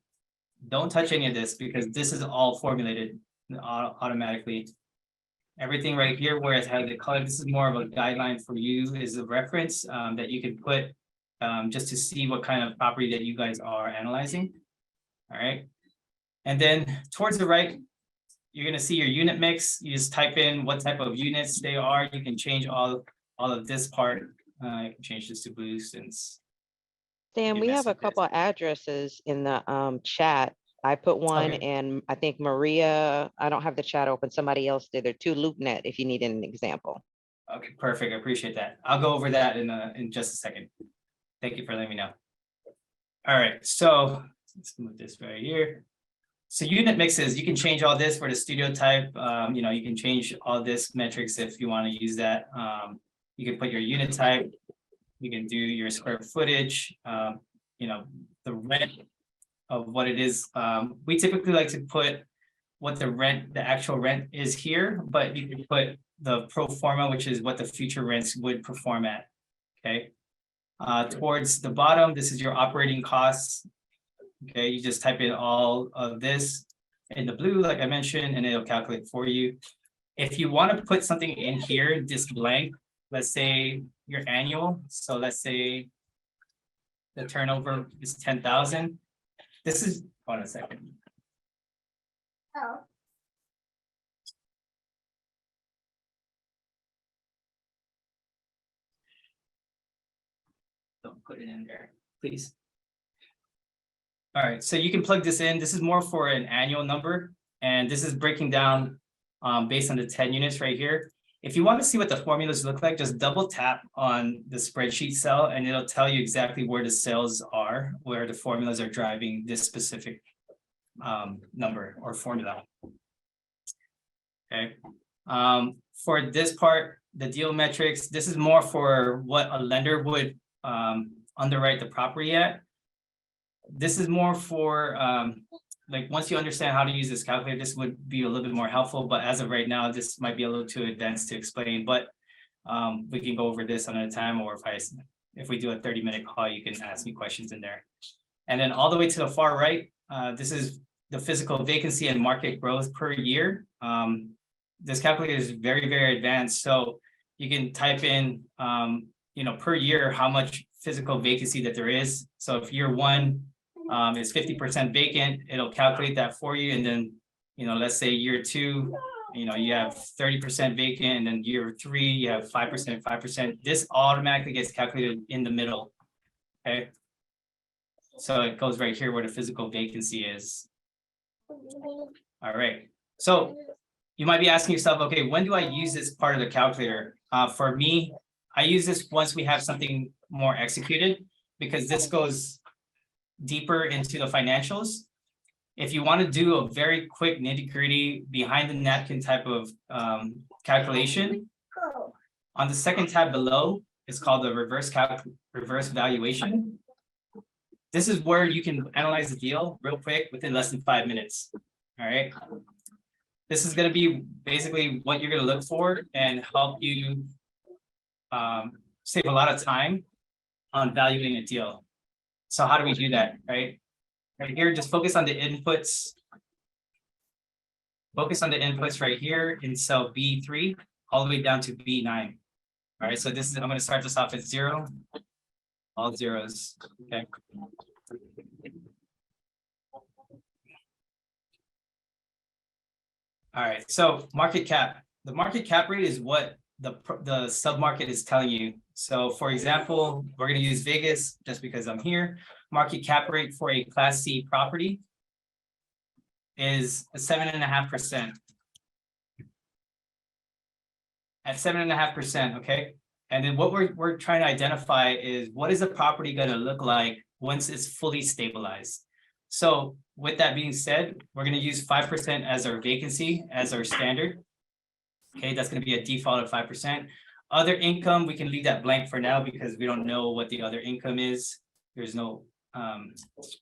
don't touch any of this because this is all formulated automatically. Everything right here where it has the color, this is more of a guideline for you, is a reference that you can put just to see what kind of property that you guys are analyzing. All right, and then towards the right, you're gonna see your unit mix. You just type in what type of units they are. You can change all of this part. I can change this to blue since. Dan, we have a couple of addresses in the chat. I put one in, I think Maria, I don't have the chat open. Somebody else did. There are 2 LoopNet if you need an example. Okay, perfect. I appreciate that. I'll go over that in just a second. Thank you for letting me know. All right, so let's move this right here. So unit mixes, you can change all this for the studio type. You can change all this metrics if you want to use that. You can put your unit type. You can do your square footage. The rent of what it is. We typically like to put what the actual rent is here, but you can put the pro forma, which is what the future rents would perform at. Okay. Towards the bottom, this is your operating costs. Okay, you just type in all of this in the blue, like I mentioned, and it'll calculate for you. If you want to put something in here, this blank, let's say your annual. So let's say the turnover is 10,000. This is, hold on a second. Oh. Don't put it in there, please. All right, so you can plug this in. This is more for an annual number, and this is breaking down based on the 10 units right here. If you want to see what the formulas look like, just double tap on the spreadsheet cell and it'll tell you exactly where the cells are, where the formulas are driving this specific number or formula. Okay. For this part, the deal metrics, this is more for what a lender would underwrite the property at. This is more for like once you understand how to use this calculator, this would be a little bit more helpful. But as of right now, this might be a little too advanced to explain. But we can go over this another time, or if we do a 30-minute call, you can ask me questions in there. And then all the way to the far right, this is the physical vacancy and market growth per year. This calculator is very, very advanced. So you can type in, per year, how much physical vacancy that there is. So if year 1 is 50% vacant, it'll calculate that for you. And then, let's say year 2, you have 30% vacant, and then year 3, you have 5%. This automatically gets calculated in the middle. Okay. So it goes right here where the physical vacancy is. All right. So you might be asking yourself, okay, when do I use this part of the calculator? For me, I use this once we have something more executed, because this goes deeper into the financials. If you want to do a very quick nitty-gritty behind the napkin type of calculation, on the second tab below, it's called the reverse valuation. This is where you can analyze the deal real quick within less than 5 minutes. All right. This is going to be basically what you're going to look for and help you save a lot of time on valuing a deal. So how do we do that, right? Right here, just focus on the inputs. Focus on the inputs right here in cell B3 all the way down to B9. All right, so this is, I'm going to start this off at 0. All zeros, okay. All right, so market cap. The market cap rate is what the sub-market is telling you. So for example, we're gonna use Vegas just because I'm here. Market cap rate for a Class C property is 7.5%. At 7.5%, okay? And then what we're trying to identify is what is the property gonna look like once it's fully stabilized? So with that being said, we're gonna use 5% as our vacancy, as our standard. Okay, that's gonna be a default of 5%. Other income, we can leave that blank for now because we don't know what the other income is. There's no,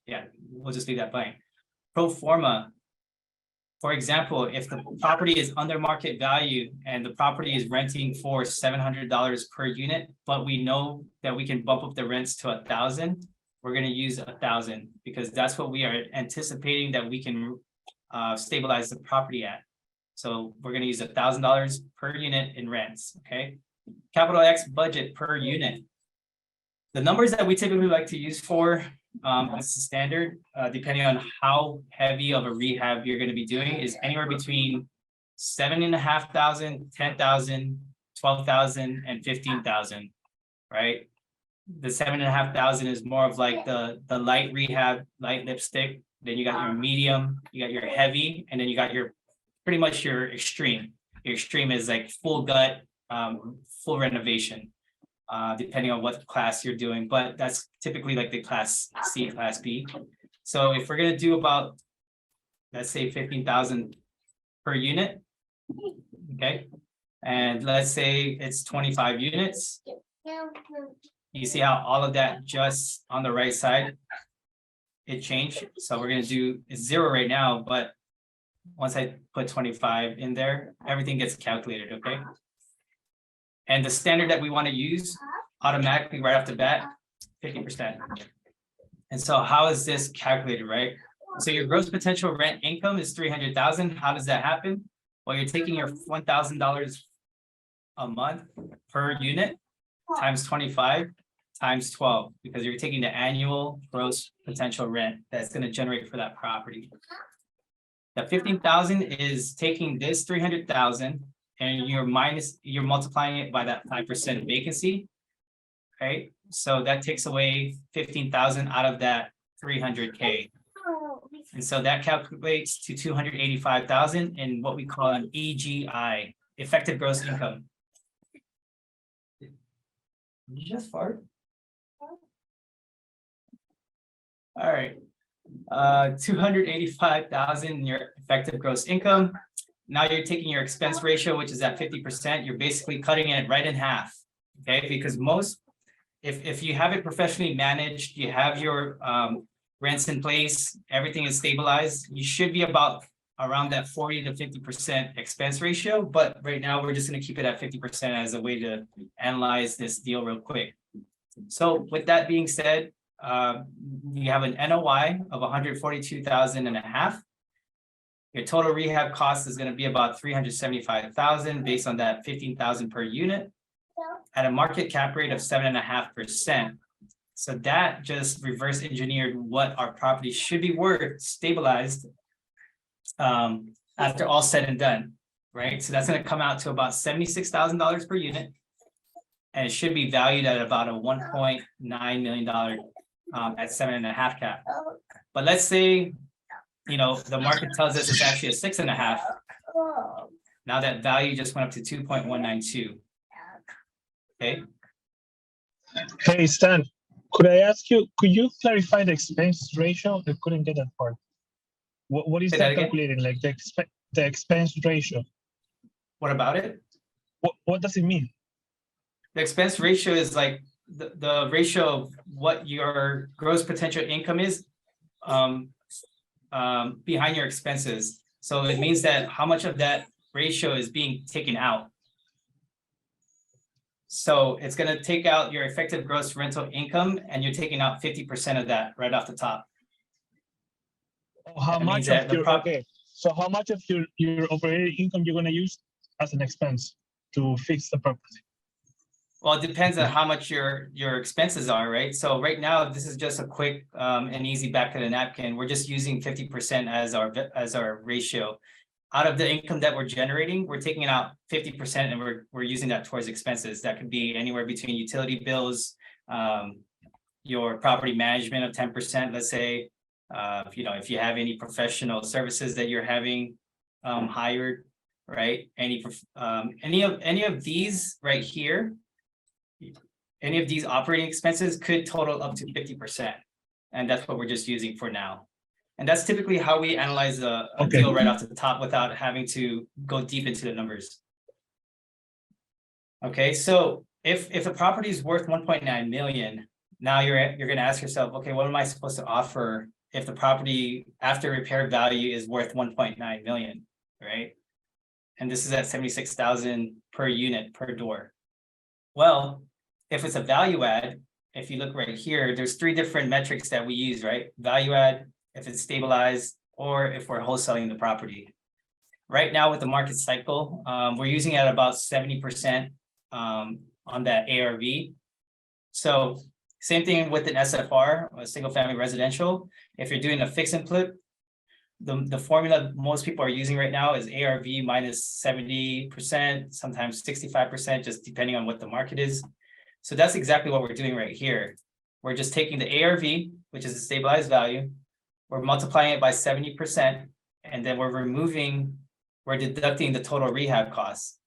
yeah, we'll just leave that blank. Pro forma. For example, if the property is under market value and the property is renting for $700 per unit, but we know that we can bump up the rents to 1,000, we're gonna use 1,000 because that's what we are anticipating that we can stabilize the property at. So we're gonna use $1,000 per unit in rents, okay? Capital X budget per unit. The numbers that we typically like to use for as the standard, depending on how heavy of a rehab you're gonna be doing, is anywhere between 7,500, 10,000, 12,000, and 15,000, right? The 7,500 is more of like the light rehab, light lipstick. Then you got your medium, you got your heavy, and then you got your pretty much your extreme. Your extreme is like full gut, full renovation, depending on what class you're doing, but that's typically like the Class C, Class B. So if we're gonna do about, let's say 15,000 per unit, okay? And let's say it's 25 units. You see how all of that just on the right side, it changed. So we're gonna do, it's 0 right now, but once I put 25 in there, everything gets calculated, okay? And the standard that we want to use automatically right off the bat, 50%. And so how is this calculated, right? So your gross potential rent income is 300,000. How does that happen? Well, you're taking your $1,000 a month per unit times 25 times 12, because you're taking the annual gross potential rent that's going to generate for that property. The 15,000 is taking this 300,000 and you're multiplying it by that 5% vacancy. Okay, so that takes away 15,000 out of that 300K. And so that calculates to 285,000 in what we call an EGI, effective gross income. Did you just fart? All right. 285,000 in your effective gross income. Now you're taking your expense ratio, which is at 50%. You're basically cutting it right in half. Okay, because if you have it professionally managed, you have your rents in place, everything is stabilized, you should be about around that 40 to 50% expense ratio. But right now we're just going to keep it at 50% as a way to analyze this deal real quick. So with that being said, you have an NOI of 142,000 and a half. Your total rehab cost is going to be about 375,000 based on that 15,000 per unit at a market cap rate of 7.5%. So that just reverse engineered what our property should be worth stabilized after all said and done, right? So that's going to come out to about $76,000 per unit, and it should be valued at about a $1.9 million at 7.5 cap. But let's say, you know, the market tells us it's actually a 6.5. Now that value just went up to 2.192. Okay. Hey, Stan, could I ask you, could you clarify the expense ratio? I couldn't get that part. What is that calculating, like the expense ratio? What about it? What does it mean? The expense ratio is like the ratio of what your gross potential income is behind your expenses. So it means that how much of that ratio is being taken out. So it's going to take out your effective gross rental income, and you're taking out 50% of that right off the top. How much of your so how much of your operating income you're going to use as an expense to fix the property? Well, it depends on how much your expenses are, right? So right now, this is just a quick and easy back of the napkin. We're just using 50% as our ratio. out of the income that we're generating, we're taking out 50% and we're using that towards expenses. That could be anywhere between utility bills, your property management of 10%, let's say, if you have any professional services that you're having hired, right? Any of these right here, any of these operating expenses could total up to 50%. And that's what we're just using for now. And that's typically how we analyze a deal right off the top without having to go deep into the numbers. Okay, so if a property is worth 1.9 million, now you're going to ask yourself, okay, what am I supposed to offer if the property after repair value is worth 1.9 million, right? And this is at 76,000 per unit per door. Well, if it's a value add, if you look right here, there's 3 different metrics that we use, right? Value add, if it's stabilized, or if we're wholesaling the property. Right now with the market cycle, we're using at about 70% on that ARV. So same thing with an SFR, a single family residential. If you're doing a fix and flip, the formula most people are using right now is ARV minus 70%, sometimes 65%, just depending on what the market is. So that's exactly what we're doing right here. We're just taking the ARV, which is a stabilized value, we're multiplying it by 70%, and then we're deducting the total rehab costs.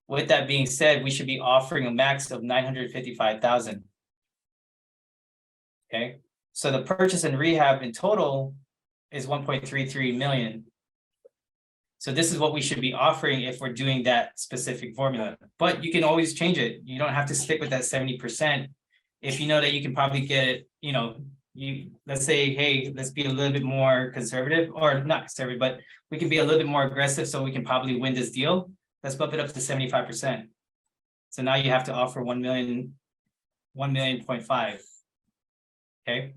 With that being said, we should be offering a max of 955,000. Okay, so the purchase and rehab in total is 1.33 million. So this is what we should be offering if we're doing that specific formula. But you can always change it. You don't have to stick with that 70%. If you know that you can probably get, let's say, hey, let's be a little bit more conservative, or not conservative, but we can be a little bit more aggressive so we can probably win this deal. Let's bump it up to 75%. So now you have to offer 1 million, 1.5 million. Okay.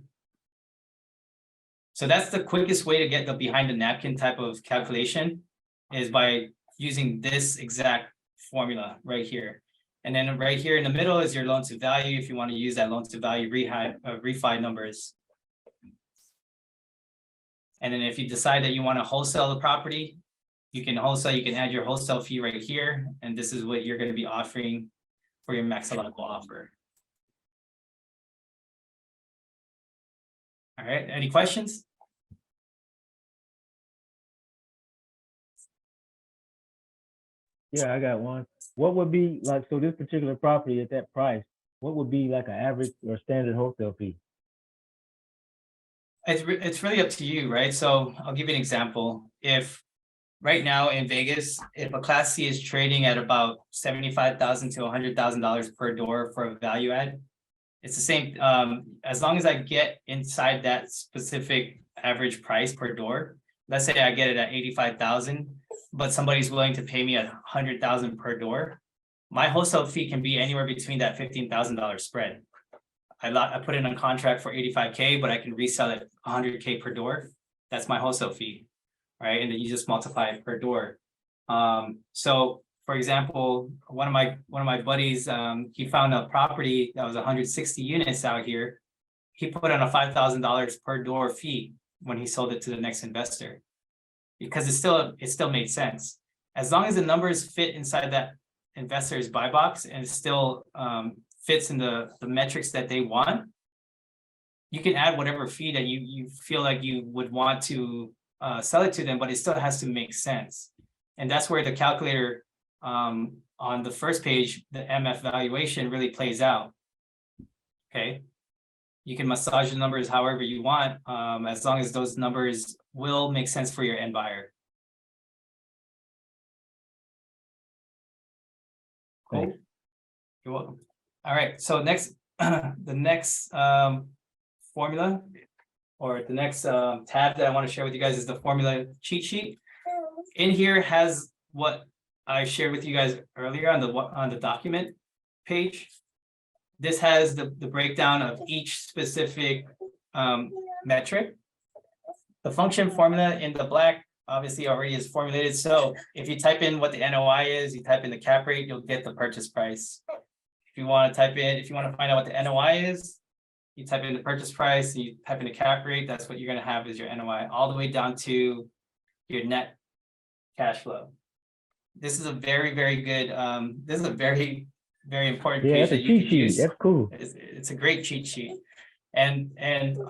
So that's the quickest way to get the behind the napkin type of calculation, is by using this exact formula right here. And then right here in the middle is your loan to value, if you want to use that loan to value refi numbers. And then if you decide that you want to wholesale the property, you can wholesale, you can add your wholesale fee right here. And this is what you're going to be offering for your max allowable offer. All right, any questions? Yeah, I got one. What would be like, so this particular property at that price, what would be like an average or standard wholesale fee? It's really up to you, right? So I'll give you an example. If right now in Vegas, if a Class C is trading at about $75,000 to $100,000 per door for a value add, it's the same. As long as I get inside that specific average price per door, let's say I get it at 85,000, but somebody's willing to pay me $100,000 per door, my wholesale fee can be anywhere between that $15,000 spread. I put in a contract for 85K, but I can resell it 100K per door. That's my wholesale fee, right? And then you just multiply it per door. So for example, one of my buddies, he found a property that was 160 units out here. He put on a $5,000 per door fee when he sold it to the next investor, because it still made sense. As long as the numbers fit inside that investor's buy box and it still fits in the metrics that they want, you can add whatever fee that you feel like you would want to sell it to them, but it still has to make sense. And that's where the calculator on the first page, the MF valuation, really plays out. Okay, you can massage the numbers however you want, as long as those numbers will make sense for your end buyer. Cool. You're welcome. All right, so next, the next formula, or the next tab that I want to share with you guys is the formula cheat sheet. In here has what I shared with you guys earlier on the document page. This has the breakdown of each specific metric. The function formula in the black obviously already is formulated. So if you type in what the NOI is, you type in the cap rate, you'll get the purchase price. If you want to find out what the NOI is, you type in the purchase price, and you type in the cap rate, that's what you're going to have as your NOI, all the way down to your net cash flow. This is a very, very good, this is a very, very important Yeah, page that's a that you cheat can sheet. use. That's cool. It's a great cheat sheet. And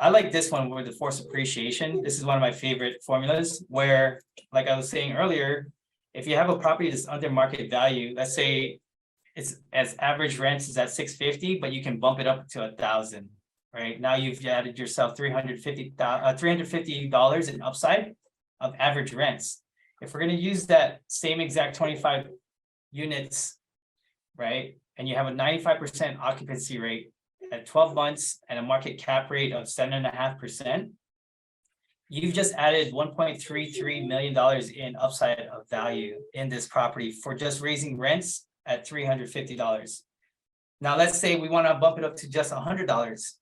I like this one with the forced appreciation. This is one of my favorite formulas where, like I was saying earlier, if you have a property that's under market value, let's say it's as average rents is at 650, but you can bump it up to 1,000, right? Now you've added yourself $350 in upside of average rents. If we're going to use that same exact 25 units, right? And you have a 95% occupancy rate at 12 months and a market cap rate of 7.5%, you've just added $1.33 million in upside of value in this property for just raising rents at $350. Now, let's say we want to bump it up to just $100,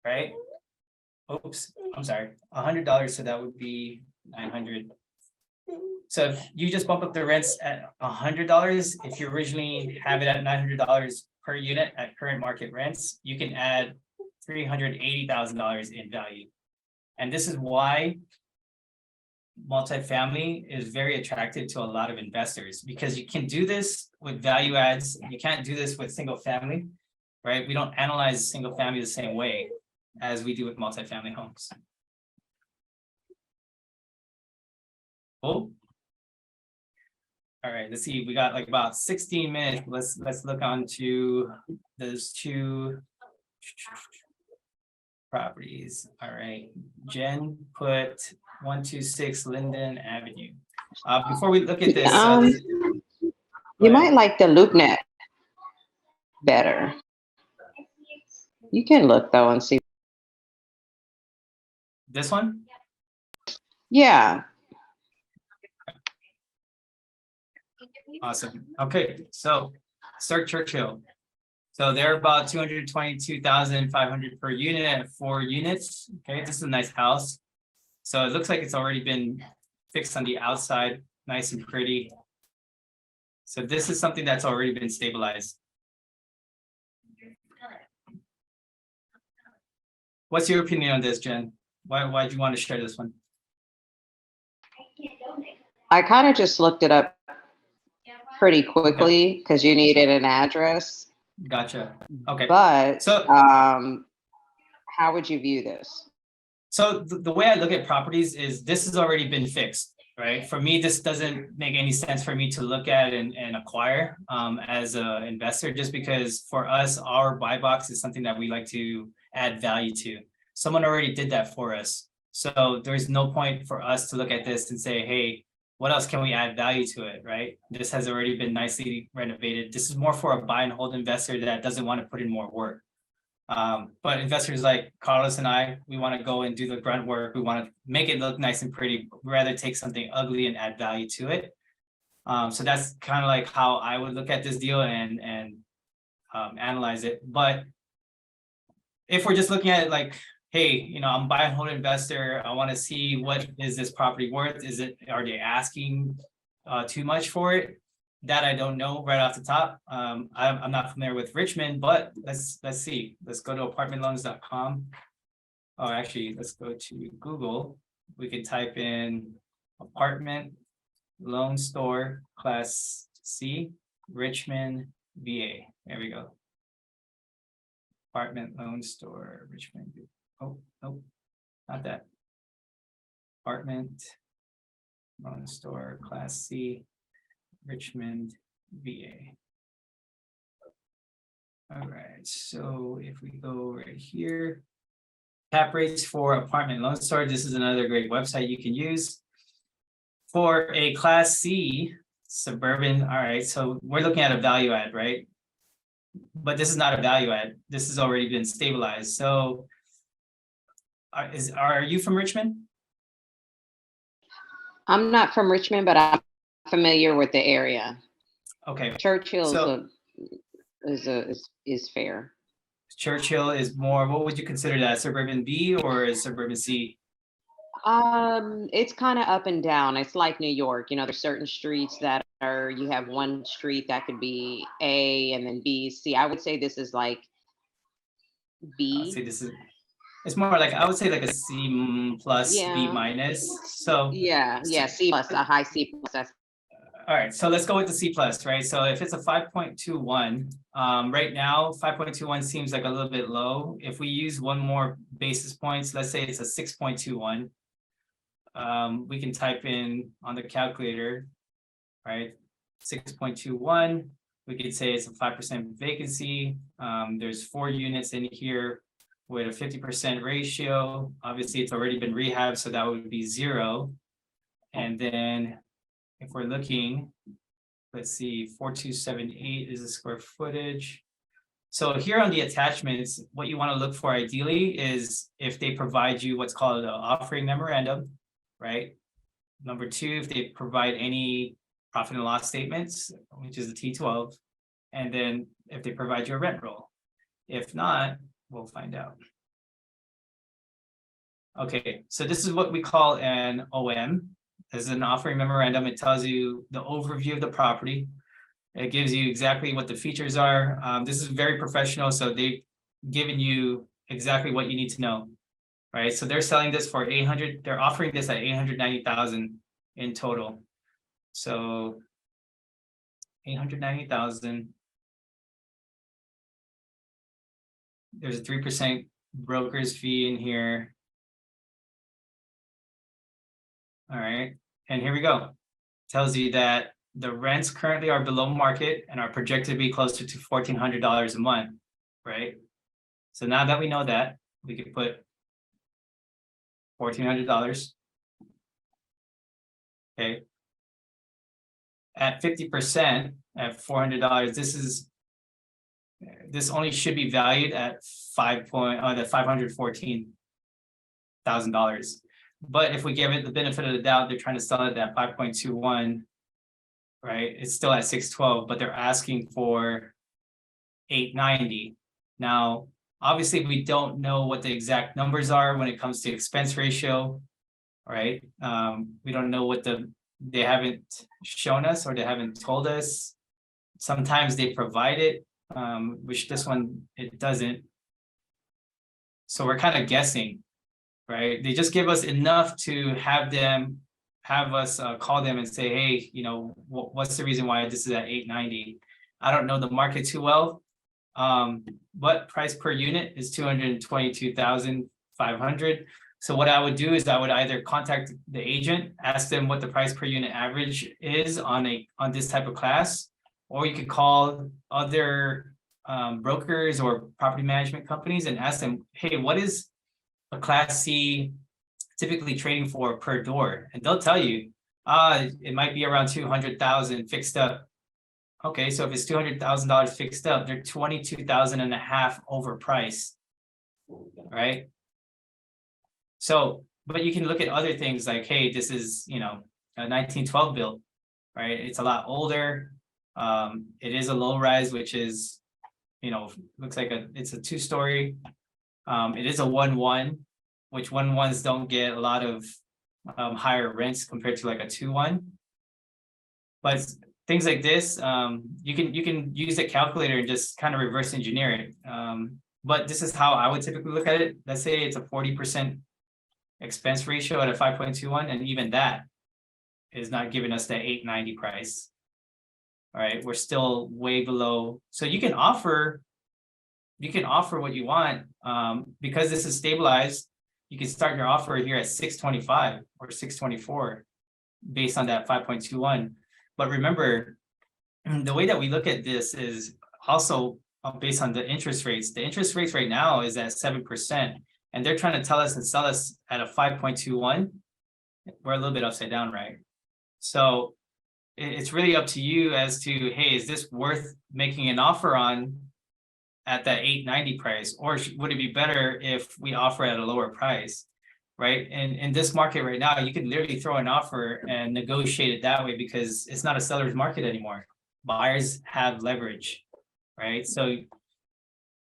right? Oops, I'm sorry, $100. So that would be 900. So if you just bump up the rents at $100, if you originally have it at $900 per unit at current market rents, you can add $380,000 in value. And this is why multifamily is very attractive to a lot of investors, because you can do this with value adds. You can't do this with single family, right? We don't analyze single family the same way as we do with multifamily homes. Cool. All right, let's see. We got like about 16 minutes. Let's look on to those two properties. All right, Jen put 126 Linden Avenue. Before we look at this, you might like the LoopNet better. You can look though and see. This one? Yeah. Awesome. Okay, so start Churchill. So they're about 222,500 per unit at 4 units. Okay, this is a nice house. So it looks like it's already been fixed on the outside, nice and pretty. So this is something that's already been stabilized. What's your opinion on this, Jen? Why do you want to share this one? I kind of just looked it up pretty quickly because you needed an address. Gotcha. Okay. But so how would you view this? So the way I look at properties is this has already been fixed, right? For me, this doesn't make any sense for me to look at and acquire as an investor, just because for us, our buy box is something that we like to add value to. Someone already did that for us. So there's no point for us to look at this and say, hey, what else can we add value to it, right? This has already been nicely renovated. This is more for a buy and hold investor that doesn't want to put in more work. But investors like Carlos and I, we want to go and do the grunt work. We want to make it look nice and pretty. We'd rather take something ugly and add value to it. So that's kind of like how I would look at this deal and analyze it. But if we're just looking at it like, hey, I'm a buy and hold investor. I want to see what is this property worth? Are they asking too much for it? That I don't know right off the top. I'm not familiar with Richmond, but let's see. Let's go to apartmentloans.com. Oh, actually, let's go to Google. We could type in apartment loan store class C, Richmond, VA. There we go. Apartment loan store, Richmond. Oh, nope, not that. Apartment loan store class C, Richmond, VA. All right, so if we go right here, cap rates for apartment loan store, this is another great website you can use. For a class C suburban, all right, so we're looking at a value add, right? But this is not a value add. This has already been stabilized. So are you from Richmond? I'm not from Richmond, but I'm familiar with the area. Okay. Churchill is fair. Churchill is more, what would you consider that, suburban B or suburban C? It's kind of up and down. It's like New York, there's certain streets that you have one street that could be A and then B, C. I would say this is like B. I'd say this is It's more like, I would say like a C plus, B Yeah. minus. So, Yeah, C plus, a high C plus. all right, so let's go with the C plus, right? So if it's a 5.21, right now, 5.21 seems like a little bit low. If we use one more basis points, let's say it's a 6.21. We can type in on the calculator, right? 6.21, we could say it's a 5% vacancy. There's 4 units in here with a 50% ratio. Obviously, it's already been rehabbed, so that would be 0. And then if we're looking, let's see, 4278 is the square footage. So here on the attachments, what you want to look for ideally is if they provide you what's called an offering memorandum, right? Number 2, if they provide any profit and loss statements, which is the T12, and then if they provide you a rent roll. If not, we'll find out. Okay, so this is what we call an OM. As an offering memorandum, it tells you the overview of the property. It gives you exactly what the features are. This is very professional, so they've given you exactly what you need to know, right? So they're selling this for 800. They're offering this at 890,000 in total. So 890,000. There's a 3% broker's fee in here. All right, and here we go. Tells you that the rents currently are below market and are projected to be closer to $1,400 a month, right? So now that we know that, we could put $1,400. Okay. At 50%, at $400, this only should be valued at $514,000. But if we give it the benefit of the doubt, they're trying to sell it at 5.21, right? It's still at 612, but they're asking for 890. Now, obviously, we don't know what the exact numbers are when it comes to expense ratio, right? We don't know what they haven't shown us or they haven't told us. Sometimes they provide it, which this one, it doesn't. So we're kind of guessing, right? They just give us enough to have us call them and say, hey, you know, what's the reason why this is at 890? I don't know the market too well, but price per unit is 222,500. So what I would do is I would either contact the agent, ask them what the price per unit average is on this type of class, or you could call other brokers or property management companies and ask them, hey, what is a Class C typically trading for per door? And they'll tell you, it might be around 200,000 fixed up. Okay, so if it's $200,000 fixed up, they're 22,000 and a half overpriced, right? So, but you can look at other things like, hey, this is, you know, a 1912 build, right? It's a lot older. It is a low rise, which is, you know, looks like it's a 2-story. It is a 1-1, which 1-1s don't get a lot of higher rents compared to like a 2-1. But things like this, you can use a calculator and just kind of reverse engineer it. But this is how I would typically look at it. Let's say it's a 40% expense ratio at a 5.21, and even that is not giving us that 890 price. All right, we're still way below. So you can offer what you want. Because this is stabilized, you can start your offer here at 625 or 624 based on that 5.21. But remember, the way that we look at this is also based on the interest rates. The interest rates right now is at 7%, and they're trying to tell us and sell us at a 5.21. We're a little bit upside down, right? So it's really up to you as to, hey, is this worth making an offer on at that 890 price, or would it be better if we offer at a lower price, right? And in this market right now, you can literally throw an offer and negotiate it that way because it's not a seller's market anymore. Buyers have leverage, right? So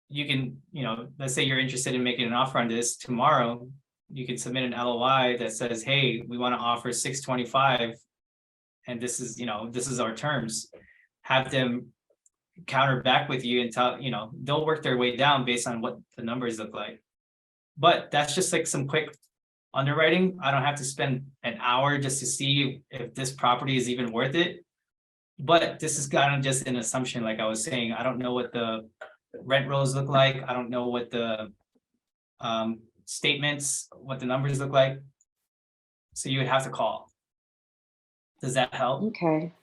you can, you know, let's say you're interested in making an offer on this tomorrow, you can submit an LOI that says, hey, we want to offer 625, and this is, you know, this is our terms. Have them counter back with you and tell, you know, they'll work their way down based on what the numbers look like. But that's just like some quick underwriting. I don't have to spend an hour just to see if this property is even worth it. But this is kind of just an assumption, like I was saying. I don't know what the rent rolls look like. I don't know what the statements, what the numbers look like. So you would have to call. Does that help? Okay.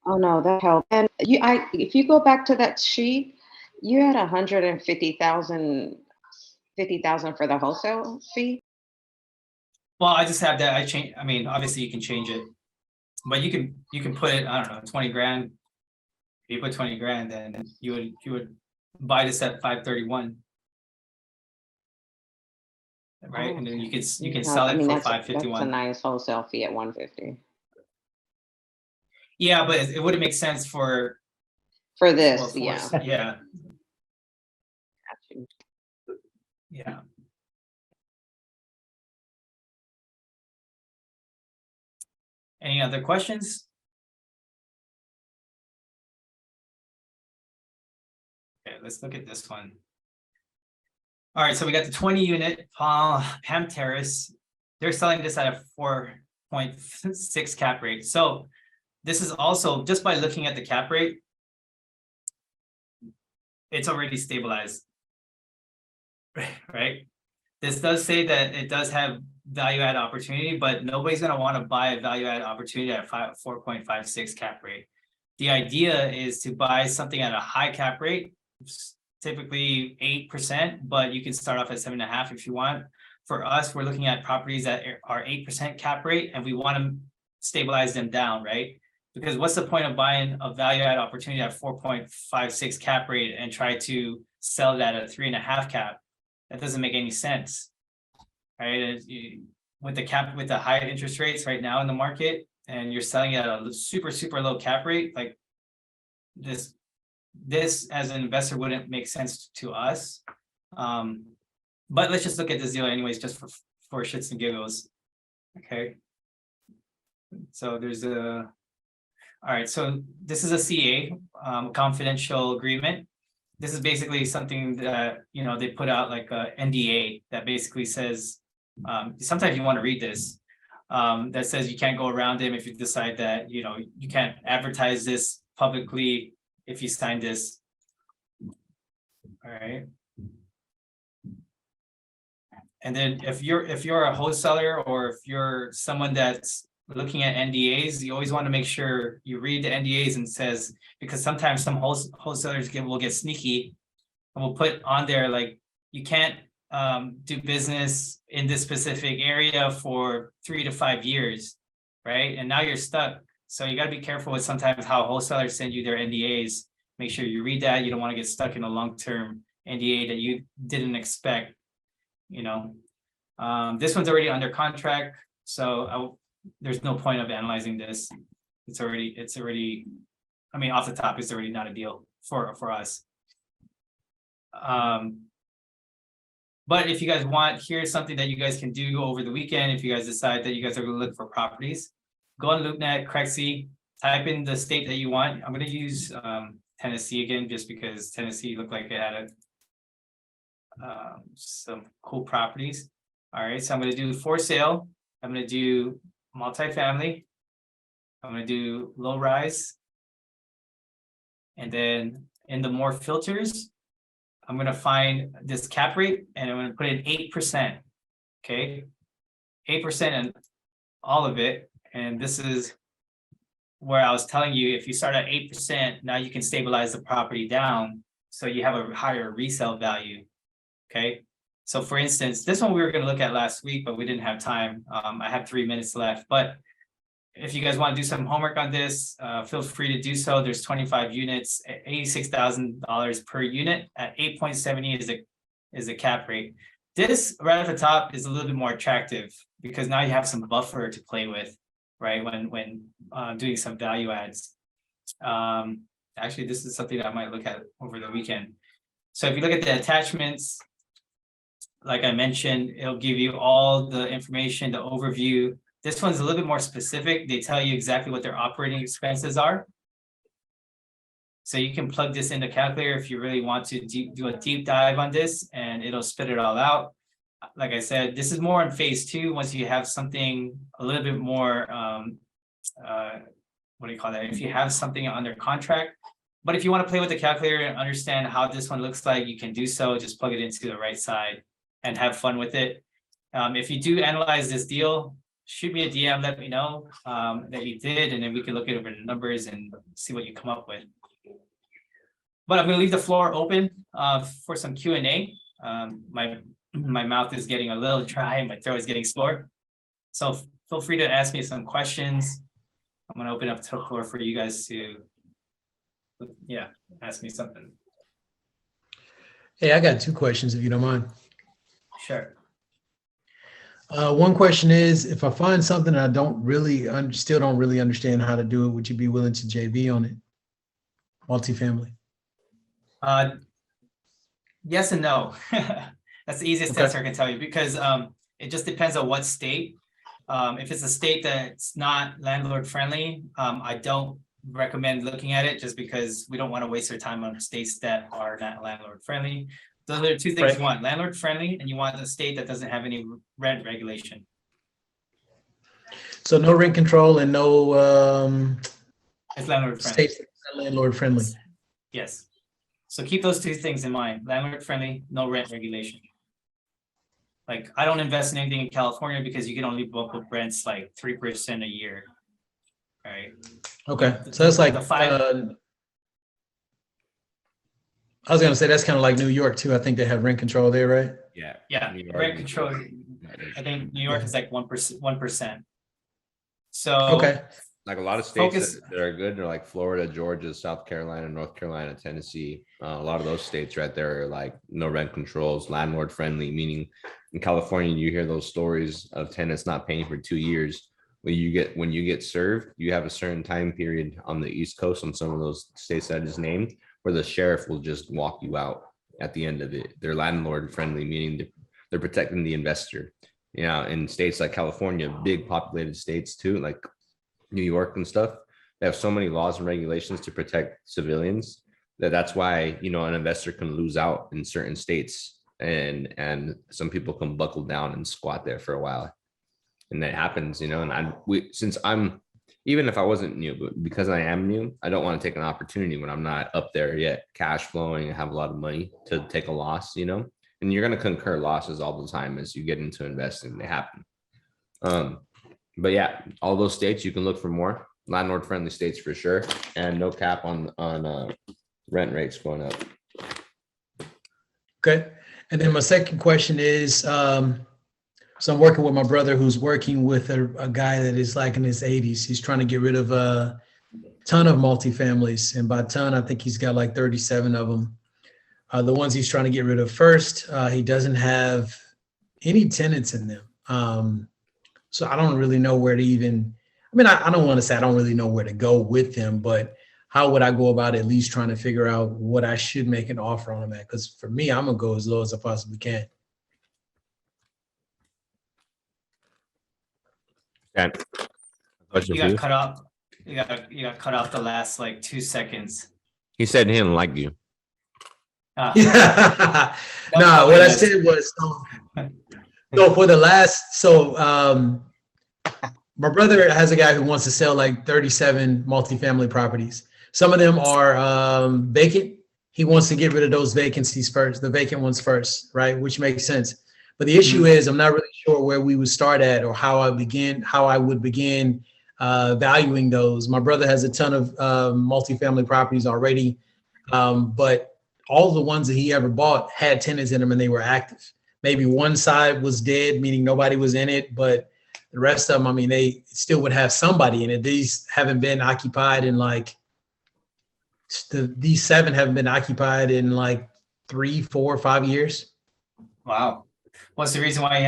Oh no, that helped. And if you go back to that sheet, you had 150,000, 50,000 for the wholesale fee. Well, I just have that. I mean, obviously you can change it, but you can put it, I don't know, 20 grand. If you put 20 grand, then you would buy this at 531. Right, Oh, and then okay. you can Yeah, sell I it mean, for that's a 551. nice wholesale fee at 150 Yeah, but it wouldn't make sense for this. for Yeah. yeah, Got you. yeah. Any other questions? Okay, let's look at this one. All right, so we got the 20 unit Ham Terrace. They're selling this at a 4.6 cap rate. So this is also, just by looking at the cap rate, it's already stabilized, right? This does say that it does have value add opportunity, but nobody's going to want to buy a value add opportunity at 4.56 cap rate. The idea is to buy something at a high cap rate, typically 8%, but you can start off at 7.5 if you want. For us, we're looking at properties that are 8% cap rate, and we want to stabilize them down, right? Because what's the point of buying a value add opportunity at 4.56 cap rate and try to sell that at 3.5 cap? That doesn't make any sense, right? With the high interest rates right now in the market, and you're selling at a super low cap rate, like this as an investor wouldn't make sense to us. But let's just look at this deal anyways, just for shits and giggles. Okay. So there's all right, so this is a CA, confidential agreement. This is basically something that, they put out like a NDA that basically says, sometimes you want to read this, that says you can't go around him if you decide that, you can't advertise this publicly if you sign this. All right. And then if you're a wholesaler, or if you're someone that's looking at NDAs, you always want to make sure you read the NDAs and says, because sometimes some wholesalers will get sneaky and will put on there like, you can't do business in this specific area for 3 to 5 years, right? And now you're stuck. So you got to be careful with sometimes how wholesalers send you their NDAs. Make sure you read that. You don't want to get stuck in a long-term NDA that you didn't expect. This one's already under contract, so there's no point of analyzing this. It's already, I mean, off the top, it's already not a deal for us. But if you guys want, here's something that you guys can do over the weekend. If you guys decide that you guys are going to look for properties, go on LoopNet, Crexy, type in the state that you want. I'm going to use Tennessee again, just because Tennessee looked like it had some cool properties. All right, so I'm going to do for sale. I'm going to do multifamily. I'm going to do low rise. And then in the more filters, I'm going to find this cap rate and I'm going to put in 8%. Okay, 8% and all of it. And this is where I was telling you, if you start at 8%, now you can stabilize the property down so you have a higher resale value. Okay, so for instance, this one we were going to look at last week, but we didn't have time. I have 3 minutes left, but if you guys want to do some homework on this, feel free to do so. There's 25 units, $86,000 per unit at 8.70 is the cap rate. This right at the top is a little bit more attractive because now you have some buffer to play with, right? When doing some value adds. Actually, this is something that I might look at over the weekend. So if you look at the attachments, like I mentioned, it'll give you all the information, the overview. This one's a little bit more specific. They tell you exactly what their operating expenses are. So you can plug this into calculator if you really want to do a deep dive on this, and it'll spit it all out. Like I said, this is more in phase 2. Once you have something a little bit more, what do you call that? If you have something under contract. But if you want to play with the calculator and understand how this one looks like, you can do so. Just plug it into the right side and have fun with it. If you do analyze this deal, shoot me a DM, let me know that you did, and then we can look over the numbers and see what you come up with. But I'm going to leave the floor open for some Q&A. My mouth is getting a little dry and my throat is getting sore. So feel free to ask me some questions. I'm going to open up the floor for you guys to, ask me something. Hey, I got 2 questions if you don't mind. Sure. One question is, if I find something I don't really, still don't really understand how to do it, would you be willing to JV on it? Multifamily. Yes and no. That's the easiest answer I can tell you, because it just depends on what state. If it's a state that's not landlord friendly, I don't recommend looking at it, just because we don't want to waste our time on states that are not landlord friendly. Those are the 2 things you want: landlord friendly, and you want a state that doesn't have any rent regulation. So no rent control and no It's landlord friendly. state landlord friendly. Yes. So keep those 2 things in mind: landlord friendly, no rent regulation. Like, I don't invest in anything in California because you can only bump up rents like 3% a year. Right. Okay. So that's like, I was gonna say that's kind of like New York too. I think they have rent control there, right? Yeah, rent control. I think New York is like 1%. So Okay. Like a lot of states that are good, they're like Florida, Georgia, South Carolina, North Carolina, Tennessee. A lot of those states right there are like no rent controls, landlord friendly, meaning in California, you hear those stories of tenants not paying for 2 years. When you get served, you have a certain time period on the East Coast on some of those states that I just named, where the sheriff will just walk you out at the end of it. They're landlord friendly, meaning they're protecting the investor. In states like California, big populated states too, like New York and stuff, they have so many laws and regulations to protect civilians that's why, an investor can lose out in certain states, and some people can buckle down and squat there for a while. And that happens, and since I'm, even if I wasn't new, but because I am new, I don't want to take an opportunity when I'm not up there yet, cash flowing and have a lot of money to take a loss, and you're going to concur losses all the time as you get into investing. They happen. But yeah, all those states, you can look for more landlord friendly states for sure. And no cap on rent rates going up. Okay. And then my second question is, so I'm working with my brother who's working with a guy that is like in his 80s. He's trying to get rid of a ton of multifamilies. And by ton, I think he's got like 37 of them. The ones he's trying to get rid of first, he doesn't have any tenants in them. So I don't really know where to even, I don't want to say I don't really know where to go with them, but how would I go about at least trying to figure out what I should make an offer on them at? Because for me, I'm going to go as low as I possibly can. You got cut off. You got cut off the last like 2 seconds. He said he didn't like you. No, what I said was no for the last. So my brother has a guy who wants to sell like 37 multifamily properties. Some of them are vacant. He wants to get rid of those vacancies first, the vacant ones first, right? Which makes sense. But the issue is I'm not really sure where we would start at or how I would begin valuing those. My brother has a ton of multifamily properties already, but all the ones that he ever bought had tenants in them and they were active. Maybe one side was dead, meaning nobody was in it, but the rest of them, they still would have somebody in it. These haven't been occupied in these 7 haven't been occupied in like 3, 4, 5 years. Wow. What's the reason why he